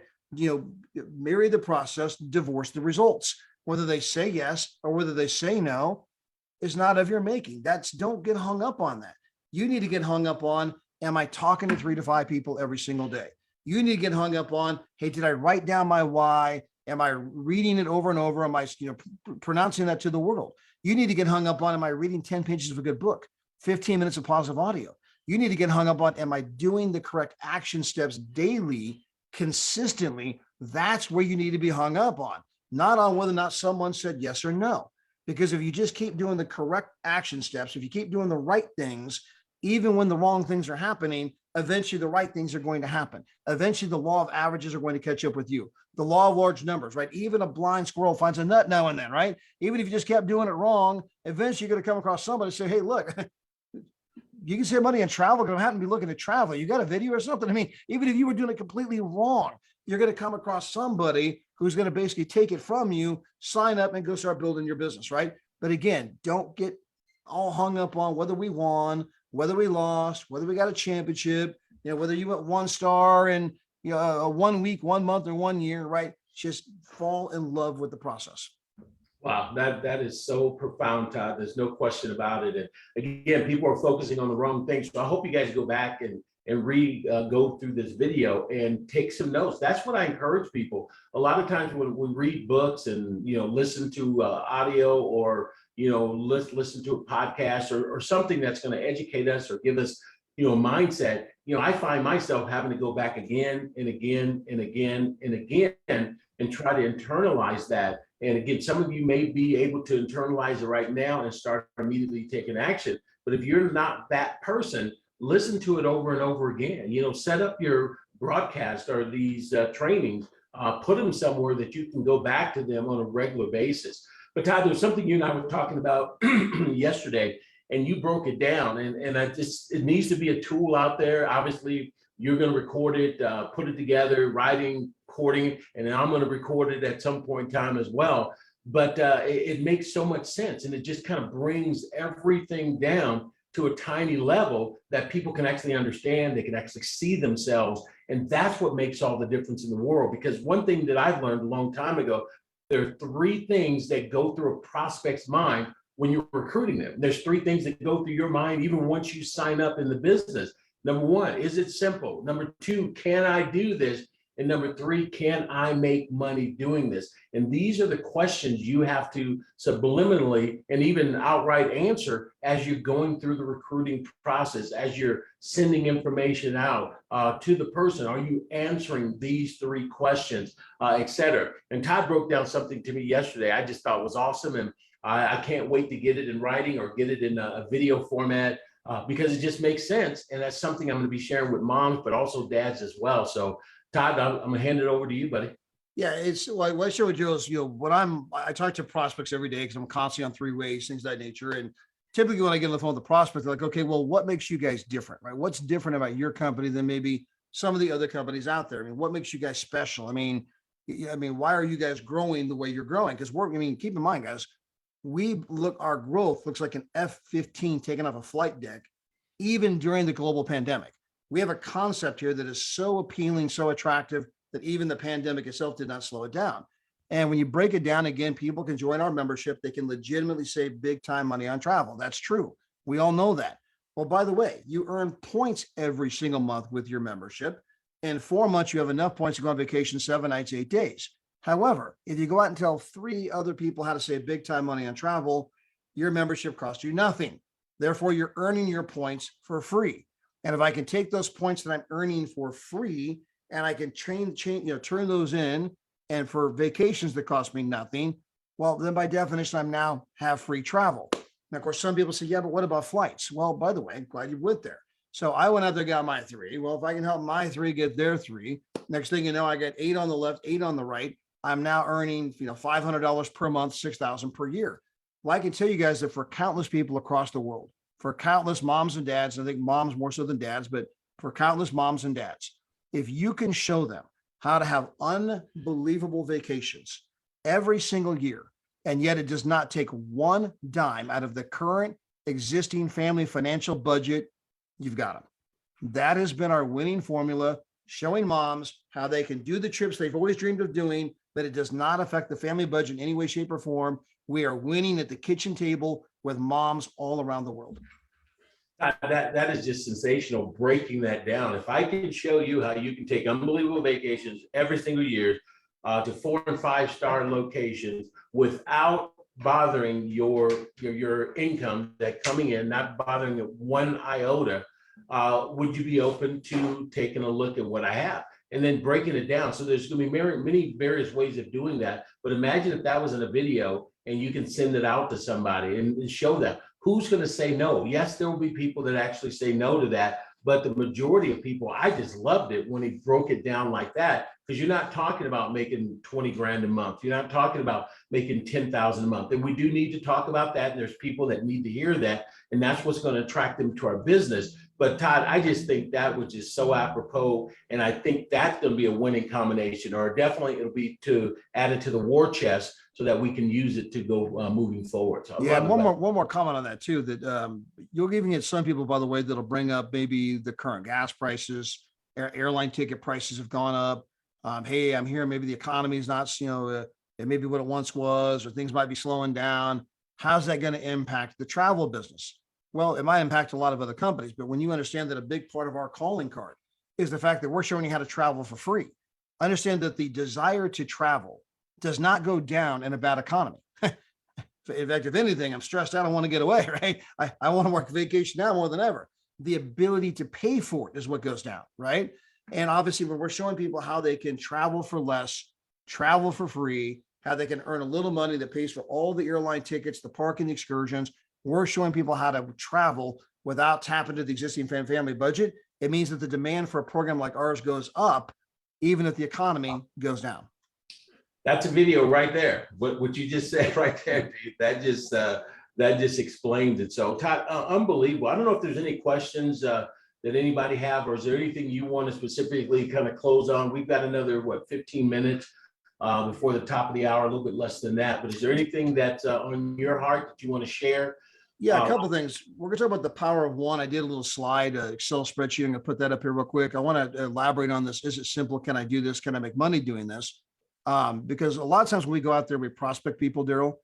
Marry the process, divorce the results. Whether they say yes or whether they say no is not of your making. Don't get hung up on that. You need to get hung up on, am I talking to 3 to 5 people every single day? You need to get hung up on, hey, did I write down my why? Am I reading it over and over? Am I pronouncing that to the world? You need to get hung up on, am I reading 10 pages of a good book, 15 minutes of positive audio? You need to get hung up on, am I doing the correct action steps daily, consistently? That's where you need to be hung up on, not on whether or not someone said yes or no. Because if you just keep doing the correct action steps, if you keep doing the right things, even when the wrong things are happening, eventually the right things are going to happen. Eventually the law of averages are going to catch up with you. The law of large numbers, right? Even a blind squirrel finds a nut now and then, right? Even if you just kept doing it wrong, eventually you're going to come across somebody and say, hey, look, you can save money on travel because I happen to be looking at travel. You got a video or something? I mean, even if you were doing it completely wrong, you're going to come across somebody who's going to basically take it from you, sign up and go start building your business, right? But again, don't get all hung up on whether we won, whether we lost, whether we got a championship, whether you went 1 star in a 1 week, 1 month, or 1 year, right? Just fall in love with the process. Wow, that is so profound, Todd. There's no question about it. And again, people are focusing on the wrong things. So I hope you guys go back and go through this video and take some notes. That's what I encourage people. A lot of times when we read books and listen to audio or listen to a podcast or something that's going to educate us or give us a mindset, I find myself having to go back again and again and again and again and try to internalize that. And again, some of you may be able to internalize it right now and start immediately taking action. But if you're not that person, listen to it over and over again. Set up your broadcast or these trainings, put them somewhere that you can go back to them on a regular basis. But Todd, there's something you and I were talking about yesterday, and you broke it down. And it needs to be a tool out there. Obviously, you're going to record it, put it together, writing, recording, and then I'm going to record it at some point in time as well. But it makes so much sense, and it just kind of brings everything down to a tiny level that people can actually understand. They can actually see themselves, and that's what makes all the difference in the world. Because one thing that I've learned a long time ago, there are 3 things that go through a prospect's mind when you're recruiting them. There's 3 things that go through your mind even once you sign up in the business. Number 1, is it simple? Number 2, can I do this? And number 3, can I make money doing this? And these are the questions you have to subliminally and even outright answer as you're going through the recruiting process, as you're sending information out to the person. Are you answering these 3 questions, et cetera? And Todd broke down something to me yesterday I just thought was awesome. And I can't wait to get it in writing or get it in a video format because it just makes sense. And that's something I'm going to be sharing with moms, but also dads as well. So Todd, I'm going to hand it over to you, buddy. Yeah, it's like what I showed you is, I talk to prospects every day because I'm constantly on 3 ways, things of that nature. And typically when I get on the phone with the prospect, they're like, okay, well, what makes you guys different, right? What's different about your company than maybe some of the other companies out there? I mean, what makes you guys special? I mean, why are you guys growing the way you're growing? Because keep in mind, guys, our growth looks like an F-15 taking off a flight deck, even during the global pandemic. We have a concept here that is so appealing, so attractive that even the pandemic itself did not slow it down. And when you break it down again, people can join our membership. They can legitimately save big time money on travel. That's true. We all know that. Well, by the way, you earn points every single month with your membership. In 4 months, you have enough points to go on vacation 7 nights, 8 days. However, if you go out and tell 3 other people how to save big time money on travel, your membership costs you nothing. Therefore, you're earning your points for free. And if I can take those points that I'm earning for free and I can turn those in and for vacations that cost me nothing, well, then by definition, I'm now have free travel. And of course, some people say, yeah, but what about flights? Well, by the way, I'm glad you went there. So I went out there, got my 3. Well, if I can help my 3 get their 3, next thing you know, I get 8 on the left, 8 on the right. I'm now earning, $500 per month, 6,000 per year. Well, I can tell you guys that for countless people across the world, for countless moms and dads, I think moms more so than dads, but for countless moms and dads, if you can show them how to have unbelievable vacations every single year, and yet it does not take one dime out of the current existing family financial budget, you've got them. That has been our winning formula, showing moms how they can do the trips they've always dreamed of doing, but it does not affect the family budget in any way, shape, or form. We are winning at the kitchen table with moms all around the world. That is just sensational, breaking that down. If I can show you how you can take unbelievable vacations every single year to 4- and 5-star locations without bothering your income that coming in, not bothering it one iota, would you be open to taking a look at what I have and then breaking it down? So there's going to be many various ways of doing that. But imagine if that was in a video and you can send it out to somebody and show them. Who's going to say no? Yes, there will be people that actually say no to that. But the majority of people, I just loved it when he broke it down like that, because you're not talking about making 20 grand a month. You're not talking about making 10,000 a month. And we do need to talk about that. And there's people that need to hear that. And that's what's going to attract them to our business. But Todd, I just think that was just so apropos. And I think that's going to be a winning combination, or definitely it'll be to add it to the war chest so that we can use it to go moving forward. So yeah, one more comment on that too, that you'll even get some people, by the way, that'll bring up maybe the current gas prices, airline ticket prices have gone up. Hey, I'm hearing maybe the economy is not, it may be what it once was, or things might be slowing down. How's that going to impact the travel business? Well, it might impact a lot of other companies, but when you understand that a big part of our calling card is the fact that we're showing you how to travel for free, understand that the desire to travel does not go down in a bad economy. In fact, if anything, I'm stressed out. I want to get away, right? I want to work vacation now more than ever. The ability to pay for it is what goes down, right? And obviously, when we're showing people how they can travel for less, travel for free, how they can earn a little money that pays for all the airline tickets, the parking, the excursions, we're showing people how to travel without tapping into the existing family budget. It means that the demand for a program like ours goes up, even if the economy goes down. That's a video right there. What you just said right there, dude, that just explains it. So Todd, unbelievable. I don't know if there's any questions that anybody have, or is there anything you want to specifically kind of close on? We've got another 15 minutes before the top of the hour, a little bit less than that. But is there anything that's on your heart that you want to share? Yeah, a couple of things. We're going to talk about the power of one. I did a little slide, Excel spreadsheet. I'm going to put that up here real quick. I want to elaborate on this. Is it simple? Can I do this? Can I make money doing this? Because a lot of times when we go out there, we prospect people, Daryl.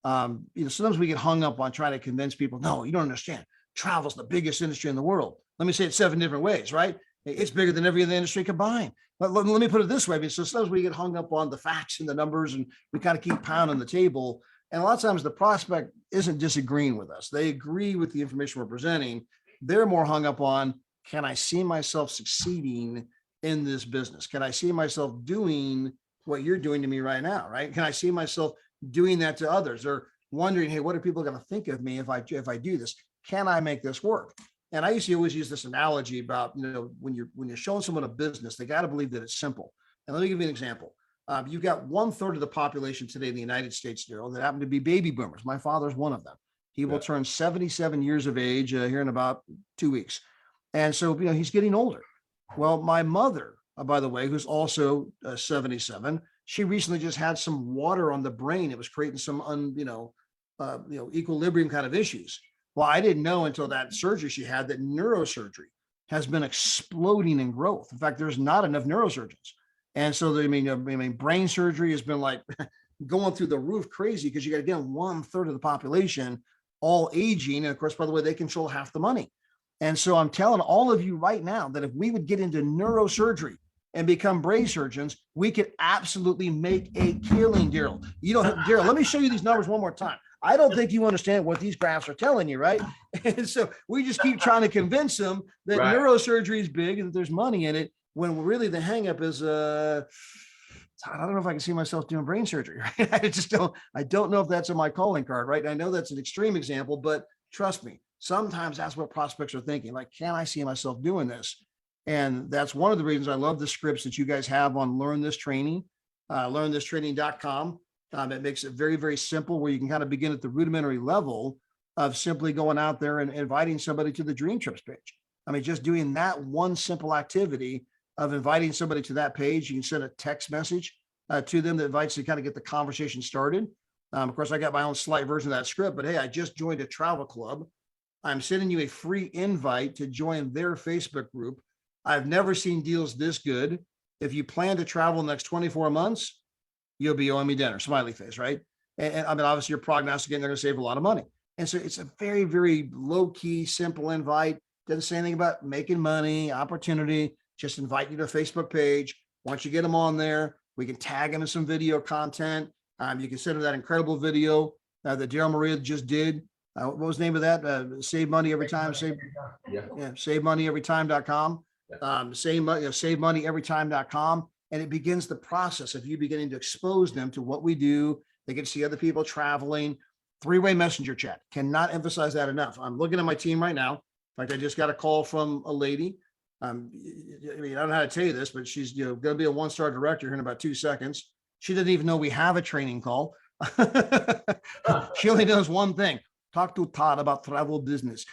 Sometimes we get hung up on trying to convince people, no, you don't understand. Travel's the biggest industry in the world. Let me say it 7 different ways, right? It's bigger than every other industry combined. But let me put it this way. Because sometimes we get hung up on the facts and the numbers, and we kind of keep pounding the table. And a lot of times the prospect isn't disagreeing with us. They agree with the information we're presenting. They're more hung up on, can I see myself succeeding in this business? Can I see myself doing what you're doing to me right now, right? Can I see myself doing that to others? Or wondering, hey, what are people going to think of me if I do this? Can I make this work? And I used to always use this analogy about, when you're showing someone a business, they got to believe that it's simple. And let me give you an example. You've got 1/3 of the population today in the United States, Daryl, that happen to be baby boomers. My father's one of them. He will turn 77 years of age here in about 2 weeks. And so, he's getting older. Well, my mother, by the way, who's also 77, she recently just had some water on the brain. It was creating some, equilibrium kind of issues. Well, I didn't know until that surgery she had that neurosurgery has been exploding in growth. In fact, there's not enough neurosurgeons. And so, brain surgery has been like going through the roof crazy, because you got, again, 1/3 of the population all aging. And of course, by the way, they control half the money. And so I'm telling all of you right now that if we would get into neurosurgery, and become brain surgeons, we could absolutely make a killing, Daryl. Daryl, let me show you these numbers one more time. I don't think you understand what these graphs are telling you, right? And so we just keep trying to convince them that neurosurgery is big and that there's money in it, when really the hangup is, I don't know if I can see myself doing brain surgery, right? I don't know if that's in my calling card, right? I know that's an extreme example, but trust me, sometimes that's what prospects are thinking. Like, can I see myself doing this? And that's one of the reasons I love the scripts that you guys have on Learn This Training, learnthistraining.com. It makes it very, very simple, where you can kind of begin at the rudimentary level of simply going out there and inviting somebody to the Dream Trips page. I mean, just doing that one simple activity of inviting somebody to that page. You can send a text message to them that invites to kind of get the conversation started. Of course, I got my own slight version of that script, but hey, I just joined a travel club. I'm sending you a free invite to join their Facebook group. I've never seen deals this good. If you plan to travel in the next 24 months, you'll be owing me dinner, smiley face, right? And I mean, obviously you're prognosticating they're going to save a lot of money. And so it's a very, very low key, simple invite. Doesn't say anything about making money, opportunity, just invite you to a Facebook page. Once you get them on there, we can tag them in some video content. You can send them that incredible video that Daryl Maria just did. What was the name of that? Save money every time. Save money every time.com. Save money every time.com. And it begins the process of you beginning to expose them to what we do. They can see other people traveling. Three-way messenger chat. Cannot emphasize that enough. I'm looking at my team right now. In fact, I just got a call from a lady. I mean, I don't know how to tell you this, but she's going to be a one-star director here in about 2 seconds. She doesn't even know we have a training call. She only knows one thing: talk to Todd about travel business.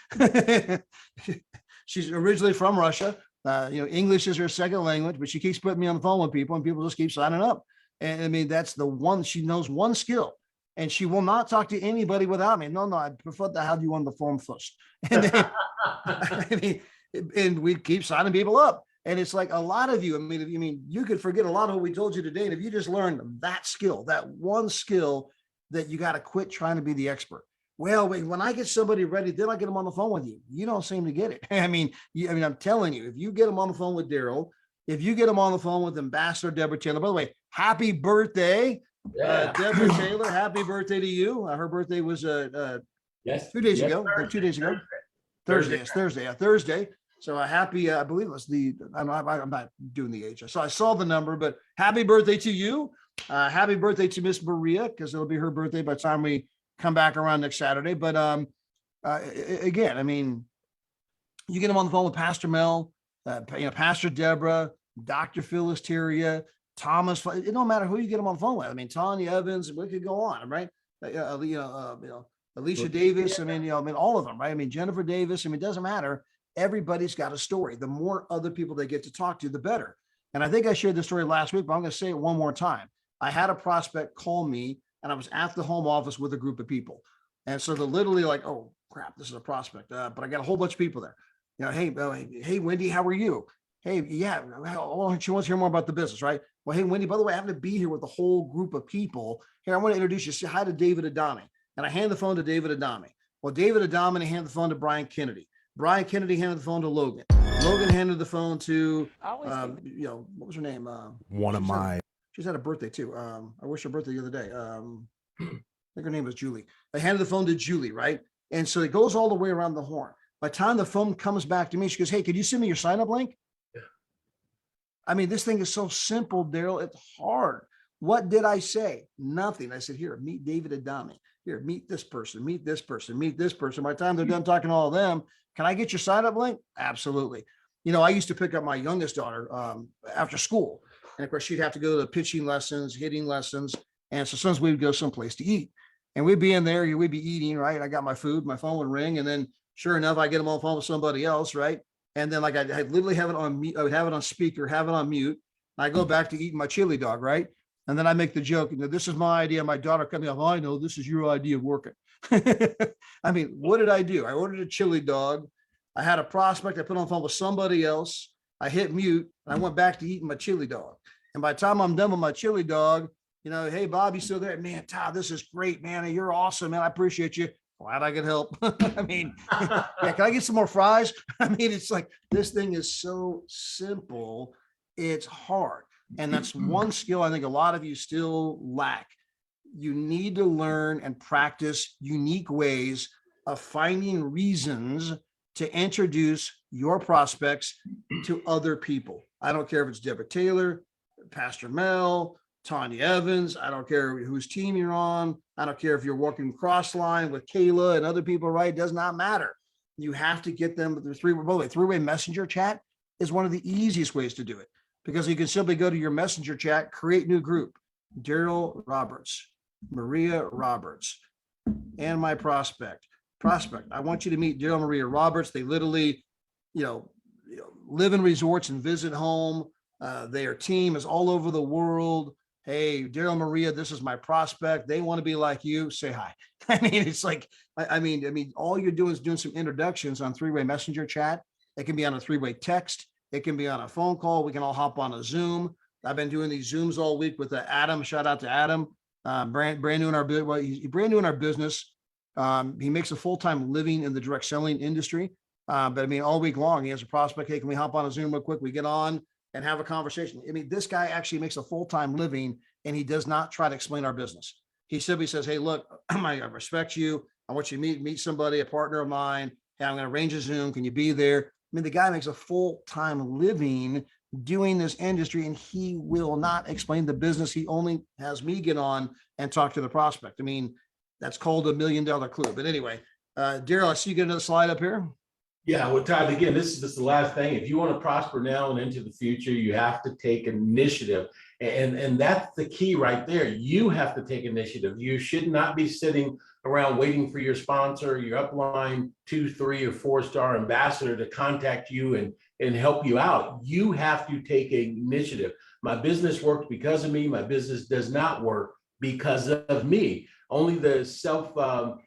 She's originally from Russia. English is her second language, but she keeps putting me on the phone with people, and people just keep signing up. And I mean, that's the one. She knows one skill, and she will not talk to anybody without me. No, I prefer to have you on the phone first. And then, I mean, and we keep signing people up. And it's like a lot of you, I mean, you could forget a lot of what we told you today. And if you just learned that skill, that one skill, that you got to quit trying to be the expert. Well, when I get somebody ready, then I get them on the phone with you. You don't seem to get it. I mean, I'm telling you, if you get them on the phone with Daryl, if you get them on the phone with Ambassador Deborah Taylor, by the way, happy birthday, Deborah Taylor. Happy birthday to you. Her birthday was 2 days ago. Thursday. 2 days ago. Thursday. It's Thursday. Thursday. So a happy, I believe it was I'm not doing the age. So I saw the number, but happy birthday to you. Happy birthday to Miss Maria, because it'll be her birthday by the time we come back around next Saturday. But again, I mean, you get them on the phone with Pastor Mel, Pastor Deborah, Dr. Phyllis Tyria, Thomas. It don't matter who you get them on the phone with. I mean, Tanya Evans, we could go on, right? Alicia Davis. I mean, all of them, right? I mean, Jennifer Davis. I mean, it doesn't matter. Everybody's got a story. The more other people they get to talk to, the better. And I think I shared this story last week, but I'm going to say it one more time. I had a prospect call me, and I was at the home office with a group of people. And so they're literally like, oh, crap, this is a prospect. But I got a whole bunch of people there. Hey, Wendy, how are you? Hey, yeah, she wants to hear more about the business, right? Well, hey, Wendy, by the way, I happen to be here with a whole group of people. Here, I want to introduce you. Say hi to David Adami. And I hand the phone to David Adami. Well, David Adami handed the phone to Brian Kennedy. Brian Kennedy handed the phone to Logan. Logan handed the phone to, what was her name? She's had a birthday too. I wish her birthday the other day. I think her name was Julie. I handed the phone to Julie, right? And so it goes all the way around the horn. By the time the phone comes back to me, she goes, hey, could you send me your sign-up link? Yeah. I mean, this thing is so simple, Daryl. It's hard. What did I say? Nothing. I said, here, meet David Adami. Here, meet this person, meet this person, meet this person. By the time they're done talking to all of them, can I get your sign-up link? Absolutely. I used to pick up my youngest daughter after school. And of course, she'd have to go to the pitching lessons, hitting lessons. And so sometimes we would go someplace to eat. And we'd be in there, we'd be eating, right? I got my food, my phone would ring. And then sure enough, I get them on the phone with somebody else, right? And then I literally have it on mute. I would have it on speaker, have it on mute. I go back to eating my chili dog, right? And then I make the joke, this is my idea. My daughter coming up, I know this is your idea of working. I mean, what did I do? I ordered a chili dog. I had a prospect. I put on the phone with somebody else. I hit mute and I went back to eating my chili dog. And by the time I'm done with my chili dog, hey, Bob, you still there? Man, Todd, this is great, man. You're awesome, man. I appreciate you. Glad I could help. I mean, yeah, can I get some more fries? I mean, it's like, this thing is so simple. It's hard. And that's one skill I think a lot of you still lack. You need to learn and practice unique ways of finding reasons to introduce your prospects to other people. I don't care if it's Deborah Taylor, Pastor Mel, Tanya Evans. I don't care whose team you're on. I don't care if you're working cross line with Kayla and other people, right? It does not matter. You have to get them. The three-way messenger chat is one of the easiest ways to do it, because you can simply go to your messenger chat, create new group, Daryl Roberts, Maria Roberts, and my prospect. I want you to meet Daryl Maria Roberts. They literally, live in resorts and visit home. Their team is all over the world. Hey, Daryl Maria, this is my prospect. They want to be like you. Say hi. I mean, it's like, I mean, all you're doing is doing some introductions on three-way messenger chat. It can be on a three-way text. It can be on a phone call. We can all hop on a Zoom. I've been doing these Zooms all week with Adam. Shout out to Adam. Brand new in our business. Well, he's brand new in our business. He makes a full-time living in the direct selling industry. But I mean, all week long, he has a prospect. Hey, can we hop on a Zoom real quick? We get on and have a conversation. I mean, this guy actually makes a full-time living, and he does not try to explain our business. He simply says, hey, look, I respect you. I want you to meet somebody, a partner of mine. Hey, I'm going to arrange a Zoom. Can you be there? I mean, the guy makes a full-time living doing this industry, and he will not explain the business. He only has me get on and talk to the prospect. I mean, that's called $1 million clue. But anyway, Daryl, I see you get another slide up here. Yeah, well, Todd, again, this is the last thing. If you want to prosper now and into the future, you have to take initiative. And that's the key right there. You have to take initiative. You should not be sitting around waiting for your sponsor, your upline 2, 3, or 4-star ambassador to contact you and help you out. You have to take initiative. My business works because of me. My business does not work because of me. Only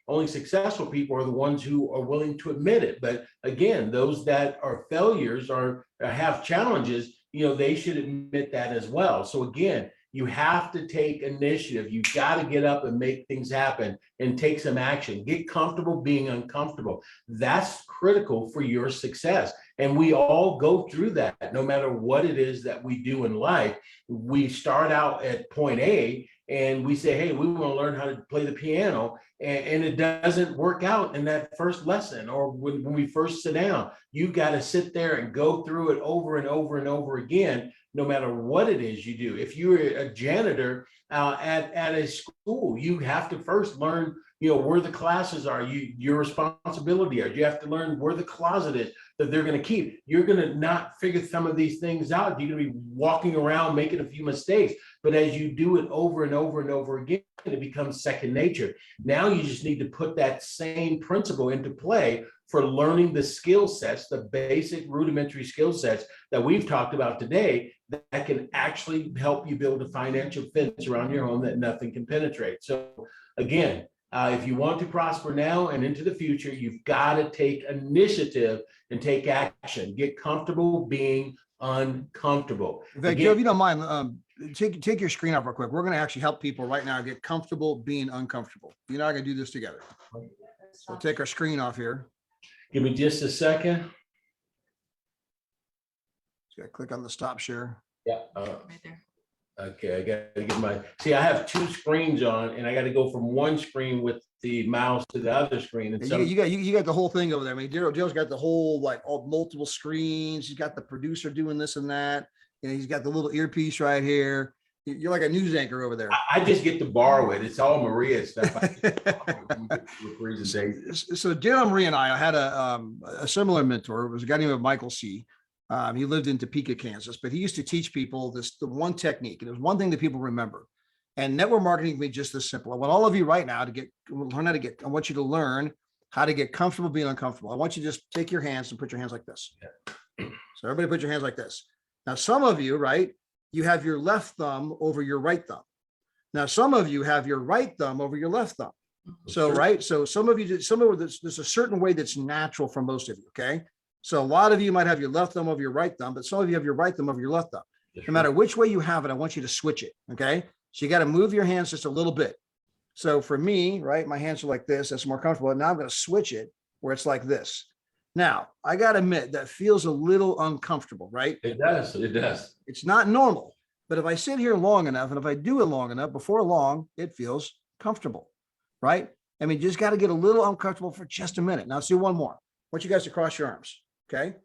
only successful people are the ones who are willing to admit it. But again, those that are failures or have challenges, they should admit that as well. So again, you have to take initiative. You got to get up and make things happen and take some action. Get comfortable being uncomfortable. That's critical for your success. And we all go through that, no matter what it is that we do in life. We start out at point A, and we say, hey, we want to learn how to play the piano, and it doesn't work out in that first lesson, or when we first sit down. You've got to sit there and go through it over and over and over again, no matter what it is you do. If you're a janitor at a school, you have to first learn where the classes are, your responsibility are. You have to learn where the closet is that they're going to keep. You're going to not figure some of these things out. You're going to be walking around making a few mistakes. But as you do it over and over and over again, it becomes second nature. Now you just need to put that same principle into play for learning the skill sets, the basic rudimentary skill sets that we've talked about today, that can actually help you build a financial fence around your home that nothing can penetrate. So again, if you want to prosper now and into the future, you've got to take initiative and take action. Get comfortable being uncomfortable. Joe, if you don't mind, take your screen off real quick. We're going to actually help people right now get comfortable being uncomfortable. You and I can do this together. So take our screen off here. Give me just a second. Just got to click on the stop share. Yeah. Okay, I got to get I have 2 screens on, and I got to go from one screen with the mouse to the other screen. And you got the whole thing over there. I mean, Daryl's got the whole, all multiple screens. He's got the producer doing this and that. He's got the little earpiece right here. You're like a news anchor over there. I just get to borrow it. It's all Maria stuff. So Daryl, Maria, and I had a similar mentor. It was a guy named Michael C. He lived in Topeka, Kansas, but he used to teach people the one technique. And there's one thing that people remember. And network marketing can be just this simple. I want all of you right now I want you to learn how to get comfortable being uncomfortable. I want you to just take your hands and put your hands like this. So everybody put your hands like this. Now, some of you, right, you have your left thumb over your right thumb. Now, some of you have your right thumb over your left thumb. So, right. So some of you, there's a certain way that's natural for most of you. Okay. So a lot of you might have your left thumb over your right thumb, but some of you have your right thumb over your left thumb. No matter which way you have it, I want you to switch it. Okay. So you got to move your hands just a little bit. So for me, right, my hands are like this. That's more comfortable. And now I'm going to switch it where it's like this. Now, I got to admit that feels a little uncomfortable, right? It does. It does. It's not normal, but if I sit here long enough and if I do it long enough, before long, it feels comfortable, right? I mean, you just got to get a little uncomfortable for just a minute. Now, let's do one more. I want you guys to cross your arms, okay?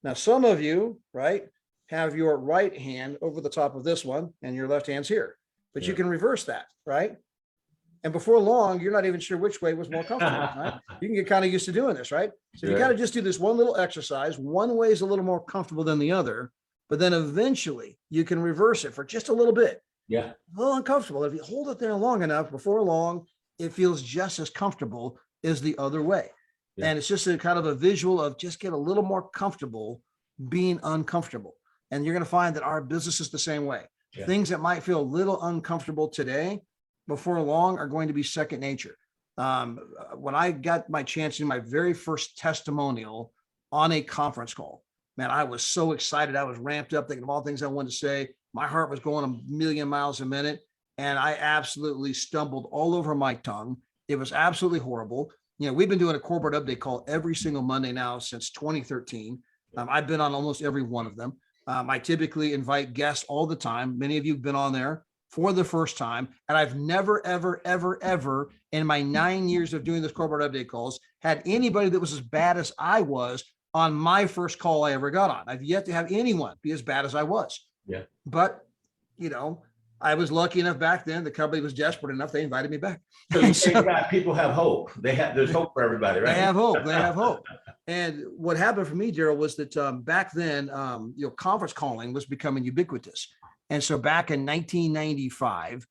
Now, some of you, right, have your right hand over the top of this one and your left hand's here, but you can reverse that, right? And before long, you're not even sure which way was more comfortable, right? You can get kind of used to doing this, right? So you got to just do this one little exercise. One way is a little more comfortable than the other, but then eventually you can reverse it for just a little bit. Yeah. A little uncomfortable. If you hold it there long enough, before long, it feels just as comfortable as the other way. Yeah. And it's just a kind of a visual of just get a little more comfortable being uncomfortable. And you're going to find that our business is the same way. Yeah. Things that might feel a little uncomfortable today, before long, are going to be second nature. When I got my chance in my very first testimonial on a conference call, man, I was so excited. I was ramped up thinking of all things I wanted to say. My heart was going a million miles a minute. And I absolutely stumbled all over my tongue. It was absolutely horrible. You know, we've been doing a corporate update call every single Monday now since 2013. I've been on almost every one of them. I typically invite guests all the time. Many of you have been on there for the first time. And I've never, ever, ever, ever in my 9 years of doing this corporate update calls had anybody that was as bad as I was on my first call I ever got on. I've yet to have anyone be as bad as I was. Yeah. But, you know, I was lucky enough back then. The company was desperate enough. They invited me back. So people have hope. There's hope for everybody, right? They have hope. They have hope. And what happened for me, Daryl, was that back then, conference calling was becoming ubiquitous. And so back in 1995,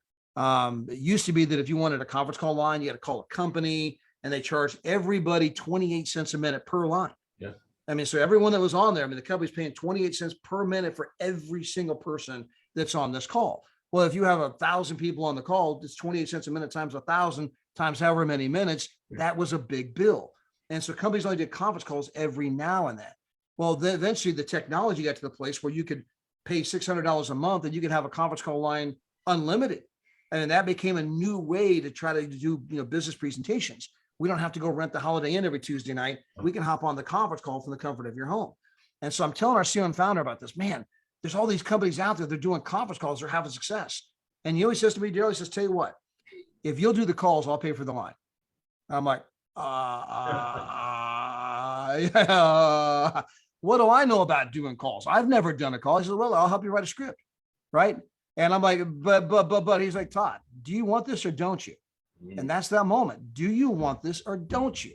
it used to be that if you wanted a conference call line, you had to call a company and they charged everybody 28 cents a minute per line. Yeah. I mean, so everyone that was on there, I mean, the company's paying 28 cents per minute for every single person that's on this call. Well, if you have 1,000 people on the call, it's 28 cents a minute times 1,000 times however many minutes. That was a big bill. And so companies only did conference calls every now and then. Well, then eventually the technology got to the place where you could pay $600 a month and you could have a conference call line unlimited. And that became a new way to try to do, business presentations. We don't have to go rent the Holiday Inn every Tuesday night. We can hop on the conference call from the comfort of your home. And so I'm telling our CEO and founder about this, man, there's all these companies out there. They're doing conference calls. They're having success. And he always says to me, Daryl, he says, tell you what, if you'll do the calls, I'll pay for the line. I'm like, yeah. What do I know about doing calls? I've never done a call. He says, well, I'll help you write a script. Right. And I'm like, but he's like, Todd, do you want this or don't you? And that's that moment. Do you want this or don't you?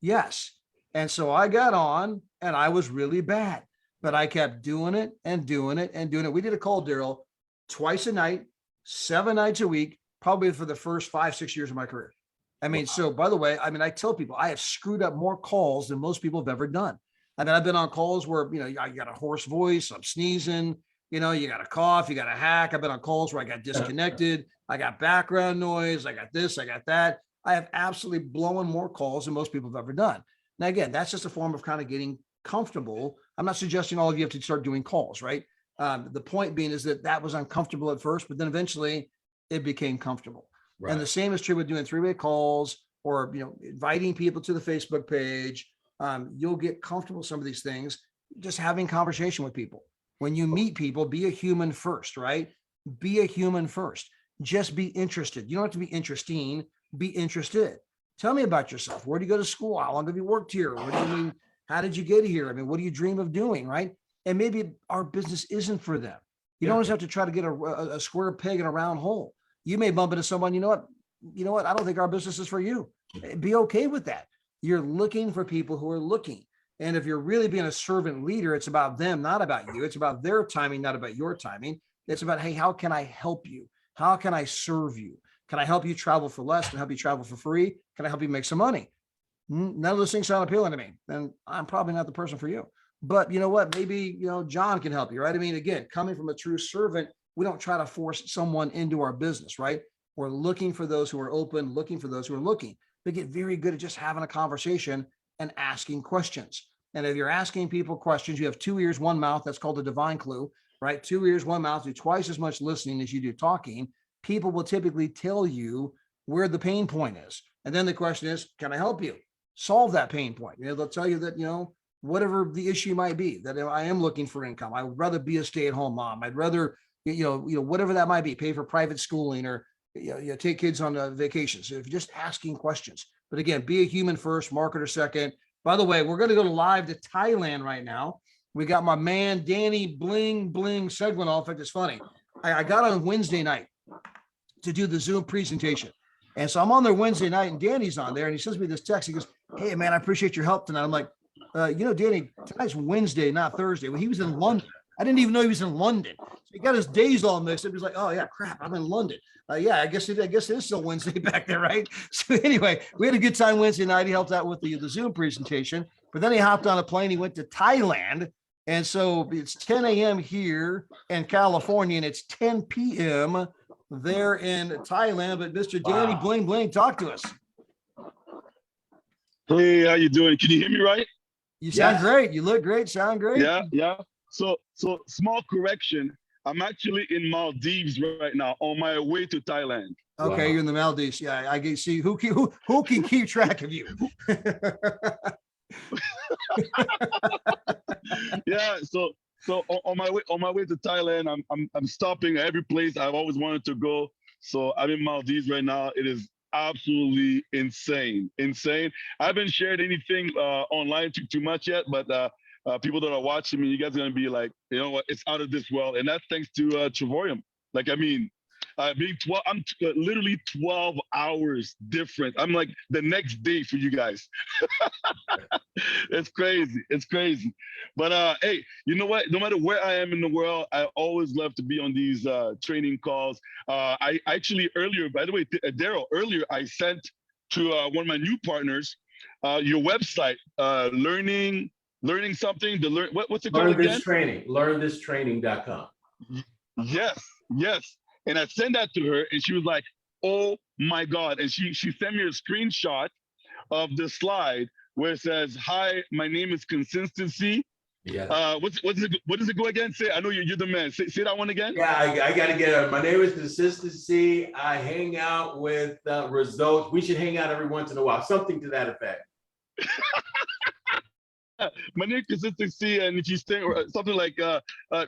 Yes. And so I got on and I was really bad, but I kept doing it and doing it and doing it. We did a call, Daryl, twice a night, 7 nights a week, probably for the first 5-6 years of my career. I mean, So by the way, I tell people I have screwed up more calls than most people have ever done. I mean, I've been on calls where, I got a hoarse voice, I'm sneezing, you got a cough, you got a hack. I've been on calls where I got disconnected. I got background noise. I got this, I got that. I have absolutely blown more calls than most people have ever done. Now, again, that's just a form of kind of getting comfortable. I'm not suggesting all of you have to start doing calls, right? The point being is that was uncomfortable at first, but then eventually it became comfortable. Right. And the same is true with doing 3-way calls or, inviting people to the Facebook page. You'll get comfortable with some of these things, just having conversation with people. When you meet people, be a human first, right? Be a human first. Just be interested. You don't have to be interesting, be interested. Tell me about yourself. Where do you go to school? How long have you worked here? How did you get here? I mean, what do you dream of doing, right? And maybe our business isn't for them. You don't always have to try to get a square peg in a round hole. You may bump into someone, you know what? I don't think our business is for you. Be okay with that. You're looking for people who are looking. And if you're really being a servant leader, it's about them, not about you. It's about their timing, not about your timing. It's about, hey, how can I help you? How can I serve you? Can I help you travel for less? Can I help you travel for free? Can I help you make some money? None of those things sound appealing to me. Then I'm probably not the person for you. But you know what? Maybe, John can help you, right? I mean, again, coming from a true servant, we don't try to force someone into our business, right? We're looking for those who are open, looking for those who are looking. They get very good at just having a conversation and asking questions. And if you're asking people questions, you have 2 ears, 1 mouth. That's called a divine clue, right? 2 ears, 1 mouth. Do twice as much listening as you do talking. People will typically tell you where the pain point is. And then the question is, can I help you? solve that pain point. They'll tell you that, whatever the issue might be, that I am looking for income. I would rather be a stay-at-home mom. I'd rather, whatever that might be, pay for private schooling or, take kids on vacations. So if you're just asking questions, but again, be a human first, marketer second. By the way, we're going to go live to Thailand right now. We got my man, Danny Bling Segwinal. In fact, it's funny. I got on Wednesday night to do the Zoom presentation. And so I'm on there Wednesday night and Danny's on there and he sends me this text. He goes, "Hey man, I appreciate your help tonight." I'm like, Danny, tonight's Wednesday, not Thursday. Well, he was in London. I didn't even know he was in London. So he got his days all mixed up. He's like, "Oh yeah, crap, I'm in London." Yeah, I guess it is still Wednesday back there, right? So anyway, we had a good time Wednesday night. He helped out with the Zoom presentation, but then he hopped on a plane. He went to Thailand. And so it's 10 a.m. here in California, and it's 10 p.m. there in Thailand. But Mr. Danny Bling, talk to us. Hey, how you doing? Can you hear me right? You sound great. You look great. Sound great. Yeah. So small correction. I'm actually in Maldives right now on my way to Thailand. Okay, You're in the Maldives. Yeah, I can see who can keep track of you. Yeah, so on my way to Thailand, I'm stopping at every place I've always wanted to go. So I'm in Maldives right now. It is absolutely insane. I haven't shared anything online too much yet, but people that are watching me, you guys are gonna be like, you know what, it's out of this world, and that's thanks to Travorium. Like, I mean, I'm literally 12 hours different. I'm like the next day for you guys. It's crazy. But hey, you know what? No matter where I am in the world, I always love to be on these training calls. I actually earlier, by the way, Daryl, earlier I sent to one of my new partners your website, learning something. What's it called again? LearnThisTraining.com. Yes. And I sent that to her, and she was like, "Oh my God!" And she sent me a screenshot of the slide where it says, "Hi, my name is Consistency." Yeah. What does it go again? Say, I know you're the man. Say that one again. Yeah, I got to get it. My name is Consistency. I hang out with results. We should hang out every once in a while. Something to that effect. My name is Consistency, and if you stay, something like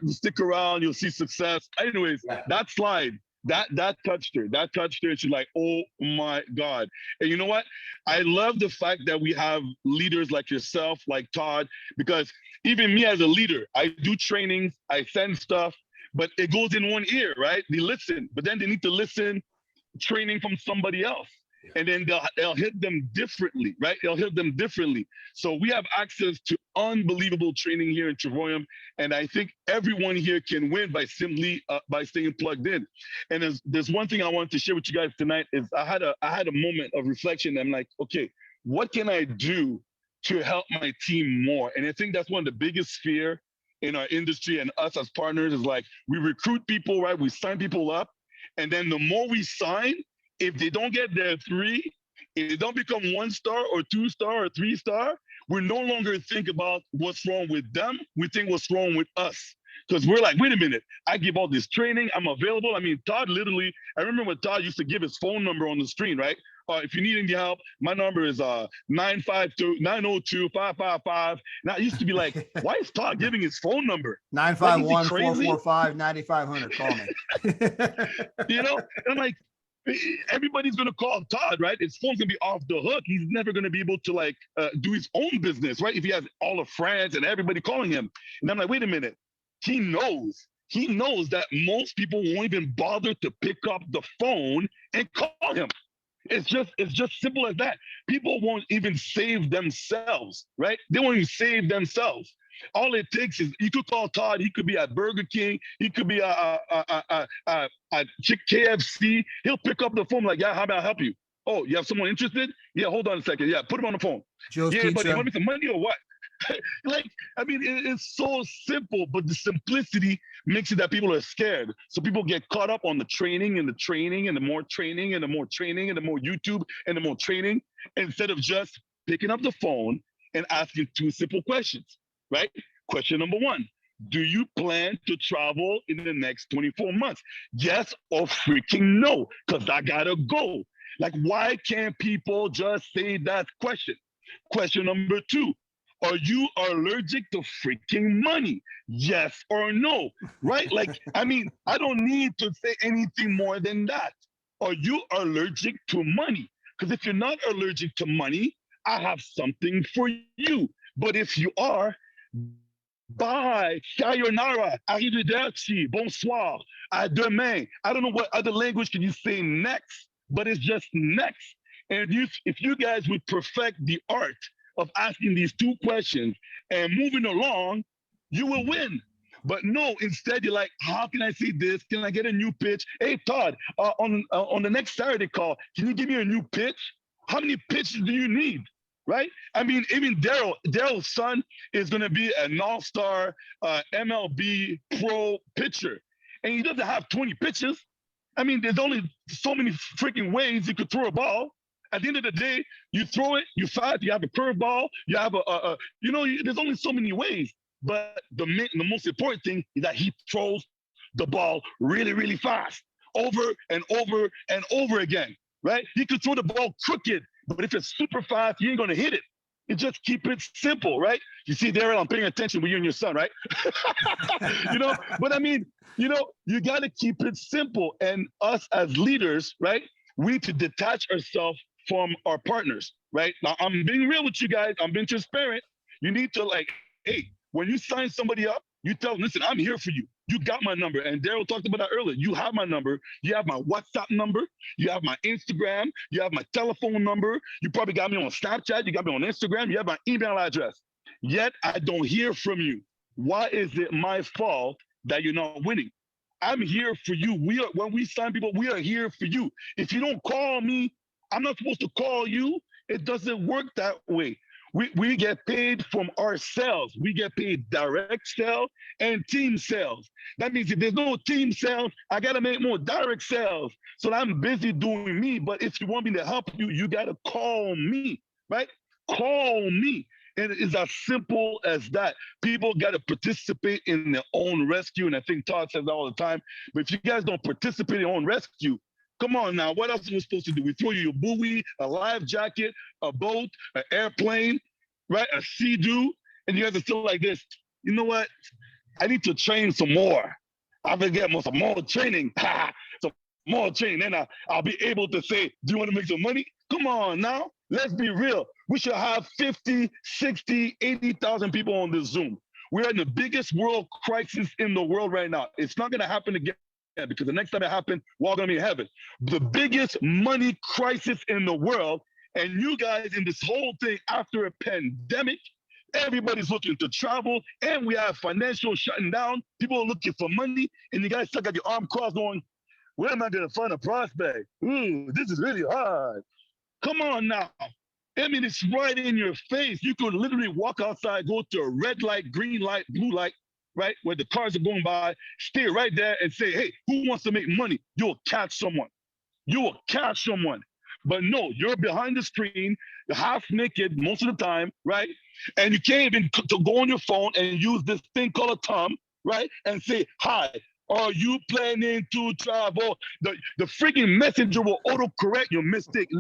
stick around, you'll see success. Anyways, that slide, that touched her. That touched her, and she's like, "Oh my God!" And you know what? I love the fact that we have leaders like yourself, like Todd, because even me as a leader, I do trainings, I send stuff, but it goes in one ear, right? They listen, but then they need to listen training from somebody else. And then they'll hit them differently, right? They'll hit them differently. So we have access to unbelievable training here in Travorium, and I think everyone here can win by simply by staying plugged in. And there's one thing I wanted to share with you guys tonight is I had a moment of reflection. I'm like, okay, what can I do to help my team more? And I think that's one of the biggest fear in our industry and us as partners is like we recruit people, right? We sign people up, and then the more we sign, if they don't get their 3, if they don't become 1-star or 2-star or 3-star, we no longer think about what's wrong with them. We think what's wrong with us. Because we're like, wait a minute, I give all this training, I'm available. I mean, Todd literally, I remember when Todd used to give his phone number on the screen, right? If you need any help, my number is 902-555. Now, I used to be like, why is Todd giving his phone number? 951-445-9500. Call me. You know, I'm like, everybody's gonna call Todd, right? His phone's gonna be off the hook. He's never gonna be able to like do his own business, right? If he has all of friends and everybody calling him. And I'm like, wait a minute. He knows that most people won't even bother to pick up the phone and call him. It's just simple as that. People won't even save themselves, right? They won't even save themselves. All it takes is you could call Todd. He could be at Burger King. He could be at KFC. He'll pick up the phone like, yeah, how may I help you? Oh, you have someone interested? Yeah, hold on a second. Yeah, put him on the phone. Joe's yeah, Pizza. but you want me some money or what? Like, I mean, it's so simple, but the simplicity makes it that people are scared. So people get caught up on the training and the training and the more training and the more training and the more YouTube and the more training, instead of just picking up the phone and asking 2 simple questions, right? Question number 1, do you plan to travel in the next 24 months? Yes or freaking no, because I gotta go. Like, why can't people just say that question? Question number two, are you allergic to freaking money? Yes or no, right? Like, I mean, I don't need to say anything more than that. Are you allergic to money? Because if you're not allergic to money, I have something for you. But if you are, bye, sayonara, arrivederci, bonsoir, à demain. I don't know what other language can you say next, but it's just next. And if you guys would perfect the art of asking these two questions and moving along, you will win. But no, instead you're like, how can I see this? Can I get a new pitch? Hey Todd, on the next Saturday call, can you give me a new pitch? How many pitches do you need? Right? I mean, even Daryl's son is going to be an all-star MLB pro pitcher, and he doesn't have 20 pitches. I mean, there's only so many freaking ways you could throw a ball. At the end of the day, you throw it, you fast, you have a curveball, you have there's only so many ways. But the most important thing is that he throws the ball really, really fast, over and over and over again, right? He could throw the ball crooked, but if it's super fast, you ain't gonna hit it. You just keep it simple, right? You see, Daryl, I'm paying attention with you and your son, right? But I mean, you got to keep it simple. And us as leaders, right? We need to detach ourselves from our partners, right? Now, I'm being real with you guys. I'm being transparent. You need to hey, when you sign somebody up, you tell them, listen, I'm here for you. You got my number. And Daryl talked about that earlier. You have my number. You have my WhatsApp number. You have my Instagram. You have my telephone number. You probably got me on Snapchat. You got me on Instagram. You have my email address. Yet I don't hear from you. Why is it my fault that you're not winning? I'm here for you. When we sign people, we are here for you. If you don't call me, I'm not supposed to call you. It doesn't work that way. We get paid from ourselves. We get paid direct sales and team sales. That means if there's no team sales, I got to make more direct sales. So I'm busy doing me. But if you want me to help you, you got to call me, right? Call me. And it's as simple as that. People got to participate in their own rescue. And I think Todd says that all the time. But if you guys don't participate in your own rescue, come on now, what else are we supposed to do? We throw you a buoy, a life jacket, a boat, an airplane, right? A sea-doo, and you guys are still like this. You know what? I need to train some more. I'm gonna get some more training. Some more training. Then I'll be able to say, do you want to make some money? Come on now. Let's be real. We should have 50, 60, 80,000 people on this Zoom. We're in the biggest world crisis in the world right now. It's not gonna happen again. Because the next time it happens, we're all gonna be in heaven. The biggest money crisis in the world, and you guys in this whole thing after a pandemic, everybody's looking to travel, and we have financial shutting down. People are looking for money, and you guys stuck at your arm crossed going, where am I gonna find a prospect? Ooh, this is really hard. Come on now. I mean, it's right in your face. You could literally walk outside, go to a red light, green light, blue light, right? Where the cars are going by, stay right there and say, hey, who wants to make money? You'll catch someone. You will catch someone. But no, you're behind the screen, half naked most of the time, right? And you can't even go on your phone and use this thing called a thumb, right? And say, hi, are you planning to travel? The freaking messenger will autocorrect your mistake.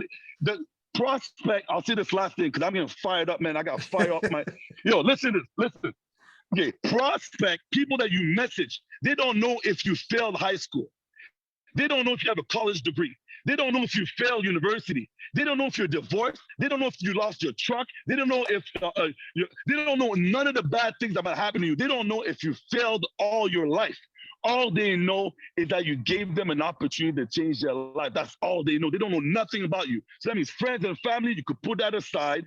The prospect, I'll say this last thing because I'm getting fired up, man. I got fire up my, listen to this, listen. Okay, prospect, people that you message, they don't know if you failed high school. They don't know if you have a college degree. They don't know if you failed university. They don't know if you're divorced. They don't know if you lost your truck. They don't know if they don't know none of the bad things that might happen to you. They don't know if you failed all your life. All they know is that you gave them an opportunity to change their life. That's all they know. They don't know nothing about you. So that means friends and family, you could put that aside.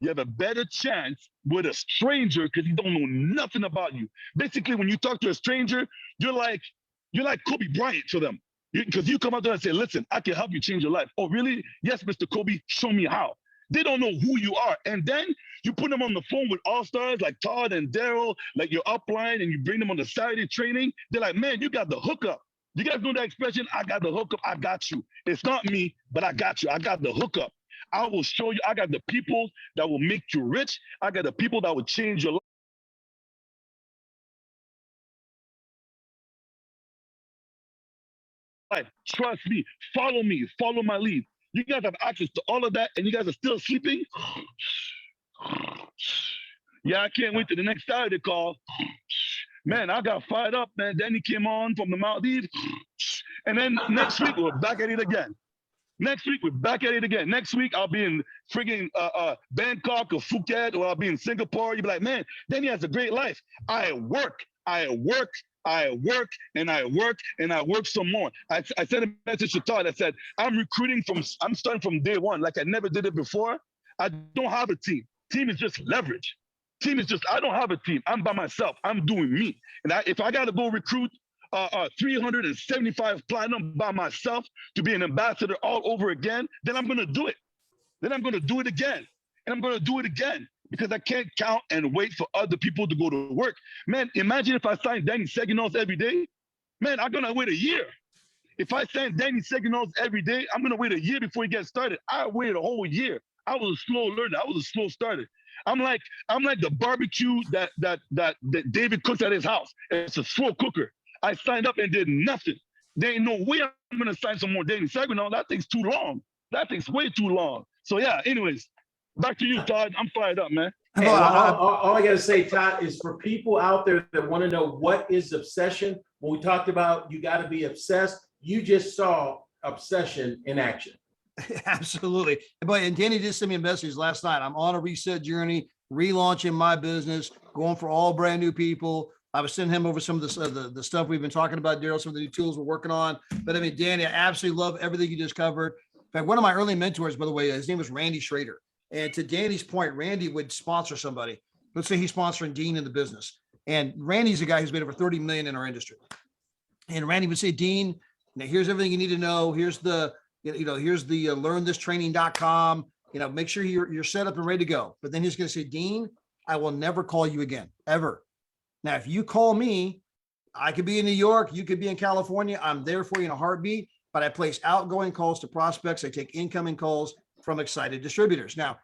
You have a better chance with a stranger because he don't know nothing about you. Basically, when you talk to a stranger, you're like Kobe Bryant to them. Because you come out there and say, listen, I can help you change your life. Oh, really? Yes, Mr. Kobe, show me how. They don't know who you are. And then you put them on the phone with all-stars like Todd and Daryl, like your upline, and you bring them on the Saturday training. They're like, man, you got the hookup. You guys know that expression? I got the hookup. I got you. It's not me, but I got you. I got the hookup. I will show you. I got the people that will make you rich. I got the people that will change your life. Trust me. Follow me. Follow my lead. You guys have access to all of that, and you guys are still sleeping. Yeah, I can't wait to the next Saturday call. Man, I got fired up, man. Then he came on from the Maldives. And then next week, we're back at it again. Next week, we're back at it again. Next week, I'll be in friggin' Bangkok or Phuket, or I'll be in Singapore. You'll be like, man, Danny has a great life. I work, and I work some more. I sent a message to Todd that said, I'm starting from day one, like I never did it before. I don't have a team. Team is just leverage. I don't have a team. I'm by myself. I'm doing me. And if I got to go recruit 375 platinum by myself to be an ambassador all over again, then I'm going to do it. Then I'm going to do it again. And I'm going to do it again because I can't count and wait for other people to go to work. Man, imagine if I signed Danny Seguinals every day. Man, I'm going to wait a year. If I sign Danny Seguinals every day, I'm going to wait a year before he gets started. I waited a whole year. I was a slow learner. I was a slow starter. I'm like the barbecue that David cooks at his house. It's a slow cooker. I signed up and did nothing. There ain't no way I'm gonna sign some more Danny Saginaw. That takes too long. That takes way too long. So yeah, anyways, back to you, Todd. I'm fired up, man. Hey, all I gotta say, Todd, is for people out there that want to know what is obsession, when we talked about you got to be obsessed, you just saw obsession in action. Absolutely. But and Danny just sent me a message last night. I'm on a reset journey, relaunching my business, going for all brand new people. I was sending him over some of the stuff we've been talking about, Daryl, some of the new tools we're working on. But I mean, Danny, I absolutely love everything you just covered. In fact, one of my early mentors, by the way, his name was Randy Schrader. And to Danny's point, Randy would sponsor somebody. Let's say he's sponsoring Dean in the business. And Randy's a guy who's made over 30 million in our industry. And Randy would say, Dean, now here's everything you need to know. Here's the learnthistraining.com, make sure you're set up and ready to go. But then he's going to say, Dean, I will never call you again, ever. Now, if you call me, I could be in New York, you could be in California. I'm there for you in a heartbeat, but I place outgoing calls to prospects. I take incoming calls from excited distributors. Now,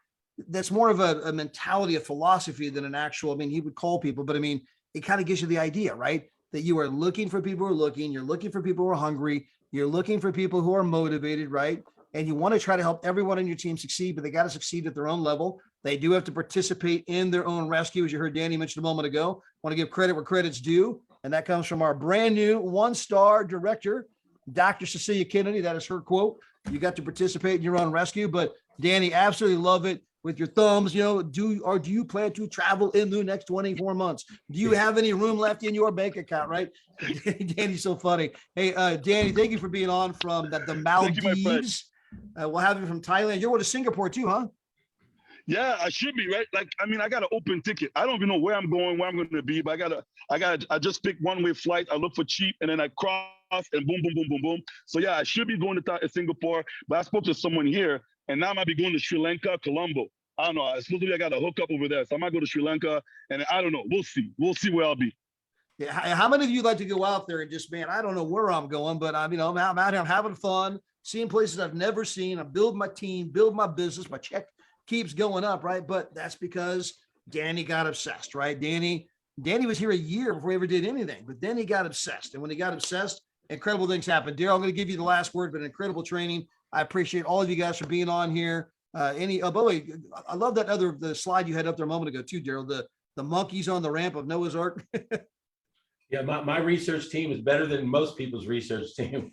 that's more of a mentality, a philosophy than an actual, he would call people, but it kind of gives you the idea, right? That you are looking for people who are looking, you're looking for people who are hungry, you're looking for people who are motivated, right? And you want to try to help everyone on your team succeed, but they got to succeed at their own level. They do have to participate in their own rescue, as you heard Danny mention a moment ago. Want to give credit where credit's due, and that comes from our brand new one-star director, Dr. Cecilia Kennedy. That is her quote. You got to participate in your own rescue, but Danny, absolutely love it. With your thumbs, do you plan to travel in the next 24 months? Do you have any room left in your bank account, right? Danny's so funny. Hey, Danny, thank you for being on from the Maldives. We'll have you from Thailand. You're going to Singapore too, huh? Yeah, I should be, right? I got an open ticket. I don't even know where I'm going to be, but I just picked one-way flight. I look for cheap, and then I cross, and boom, boom, boom, boom, boom. So yeah, I should be going to Singapore, but I spoke to someone here, and now I might be going to Sri Lanka, Colombo. I don't know. Supposedly I got a hookup over there, so I might go to Sri Lanka, and I don't know. We'll see. We'll see where I'll be. Yeah. How many of you like to go out there and just, man, I don't know where I'm going, but I'm out here, I'm having fun, seeing places I've never seen. I build my team, build my business, my check keeps going up, right? But that's because Danny got obsessed, right? Danny was here a year before he ever did anything, but then he got obsessed. And when he got obsessed, incredible things happened. Daryl, I'm going to give you the last word, but incredible training. I appreciate all of you guys for being on here. By the way, I love that the slide you had up there a moment ago too, Daryl, the monkeys on the ramp of Noah's Ark. Yeah, my research team is better than most people's research team.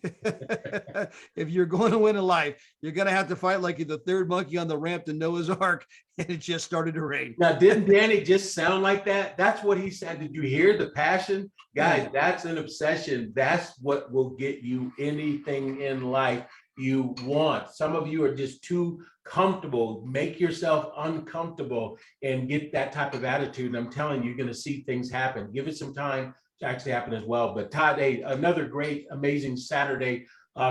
If you're going to win in life, you're going to have to fight like you're the third monkey on the ramp to Noah's Ark, and it just started to rain. Now, didn't Danny just sound like that? That's what he said. Did you hear the passion? Guys, that's an obsession. That's what will get you anything in life you want. Some of you are just too comfortable. Make yourself uncomfortable and get that type of attitude. And I'm telling you, you're going to see things happen. Give it some time to actually happen as well. But Todd, another great, amazing Saturday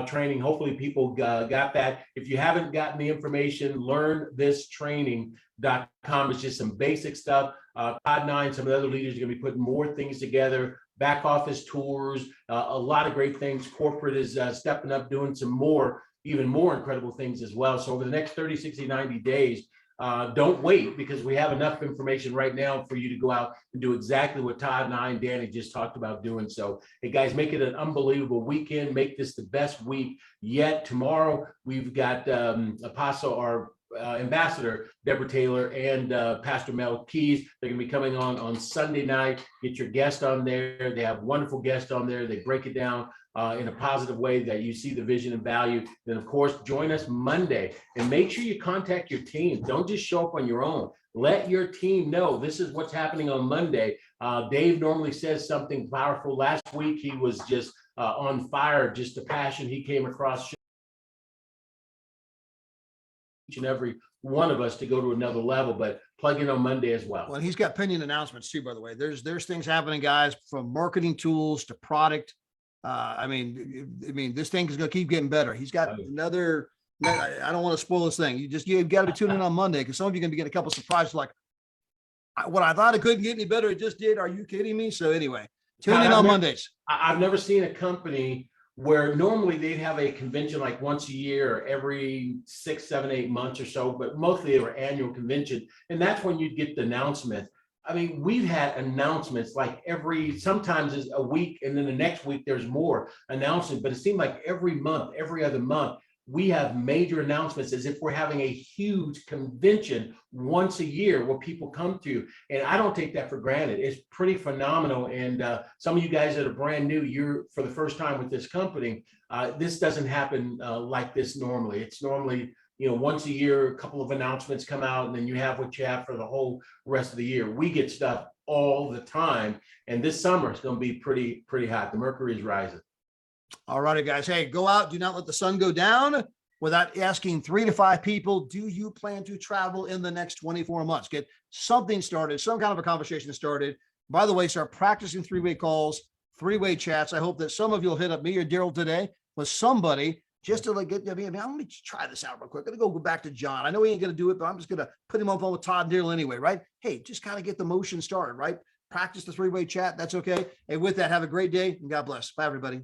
training. Hopefully people got that. If you haven't gotten the information, learnthistraining.com. It's just some basic stuff. Todd and I and some of the other leaders are going to be putting more things together. Back office tours, a lot of great things. Corporate is stepping up, doing some even more incredible things as well. So over the next 30, 60, 90 days, don't wait, because we have enough information right now for you to go out and do exactly what Todd and I and Danny just talked about doing. So, hey guys, make it an unbelievable weekend. Make this the best week yet. Tomorrow, we've got Apostle, our ambassador, Deborah Taylor, and Pastor Mel Keys. They're going to be coming on Sunday night. Get your guest on there. They have wonderful guests on there. They break it down in a positive way that you see the vision and value. Then, of course, join us Monday and make sure you contact your team. Don't just show up on your own. Let your team know this is what's happening on Monday. Dave normally says something powerful. Last week, he was just on fire, just the passion he came across. Each and every one of us to go to another level, but plug in on Monday as well. Well, and he's got pending announcements too, by the way. There's things happening, guys, from marketing tools to product. I mean, this thing is going to keep getting better. He's got another. I don't want to spoil this thing. You've got to be tuning in on Monday because some of you are going to be getting a couple surprises like, what I thought it couldn't get any better, it just did. Are you kidding me? So anyway, tune in on Mondays. I've never seen a company where normally they'd have a convention like once a year, or every 6, 7, 8 months or so, but mostly they were annual convention. And that's when you'd get the announcement. I mean, we've had announcements like sometimes is a week, and then the next week there's more announcements, but it seemed like every month, every other month, we have major announcements as if we're having a huge convention once a year where people come to. And I don't take that for granted. It's pretty phenomenal. And some of you guys that are brand new, you're for the first time with this company, this doesn't happen like this normally. It's normally, once a year, a couple of announcements come out, and then you have what you have for the whole rest of the year. We get stuff all the time. And this summer it's going to be pretty hot. The mercury is rising. All righty, guys. Hey, go out. Do not let the sun go down without asking 3 to 5 people. Do you plan to travel in the next 24 months? Get something started, some kind of a conversation started. By the way, start practicing 3-way calls, 3-way chats. I hope that some of you will hit up me or Daryl today with somebody just to get, let me try this out real quick. I'm going to go back to John. I know he ain't going to do it, but I'm just going to put him on phone with Todd and Daryl anyway, right? Hey, just kind of get the motion started, right? Practice the 3-way chat. That's okay. Hey, with that, have a great day and God bless. Bye, everybody.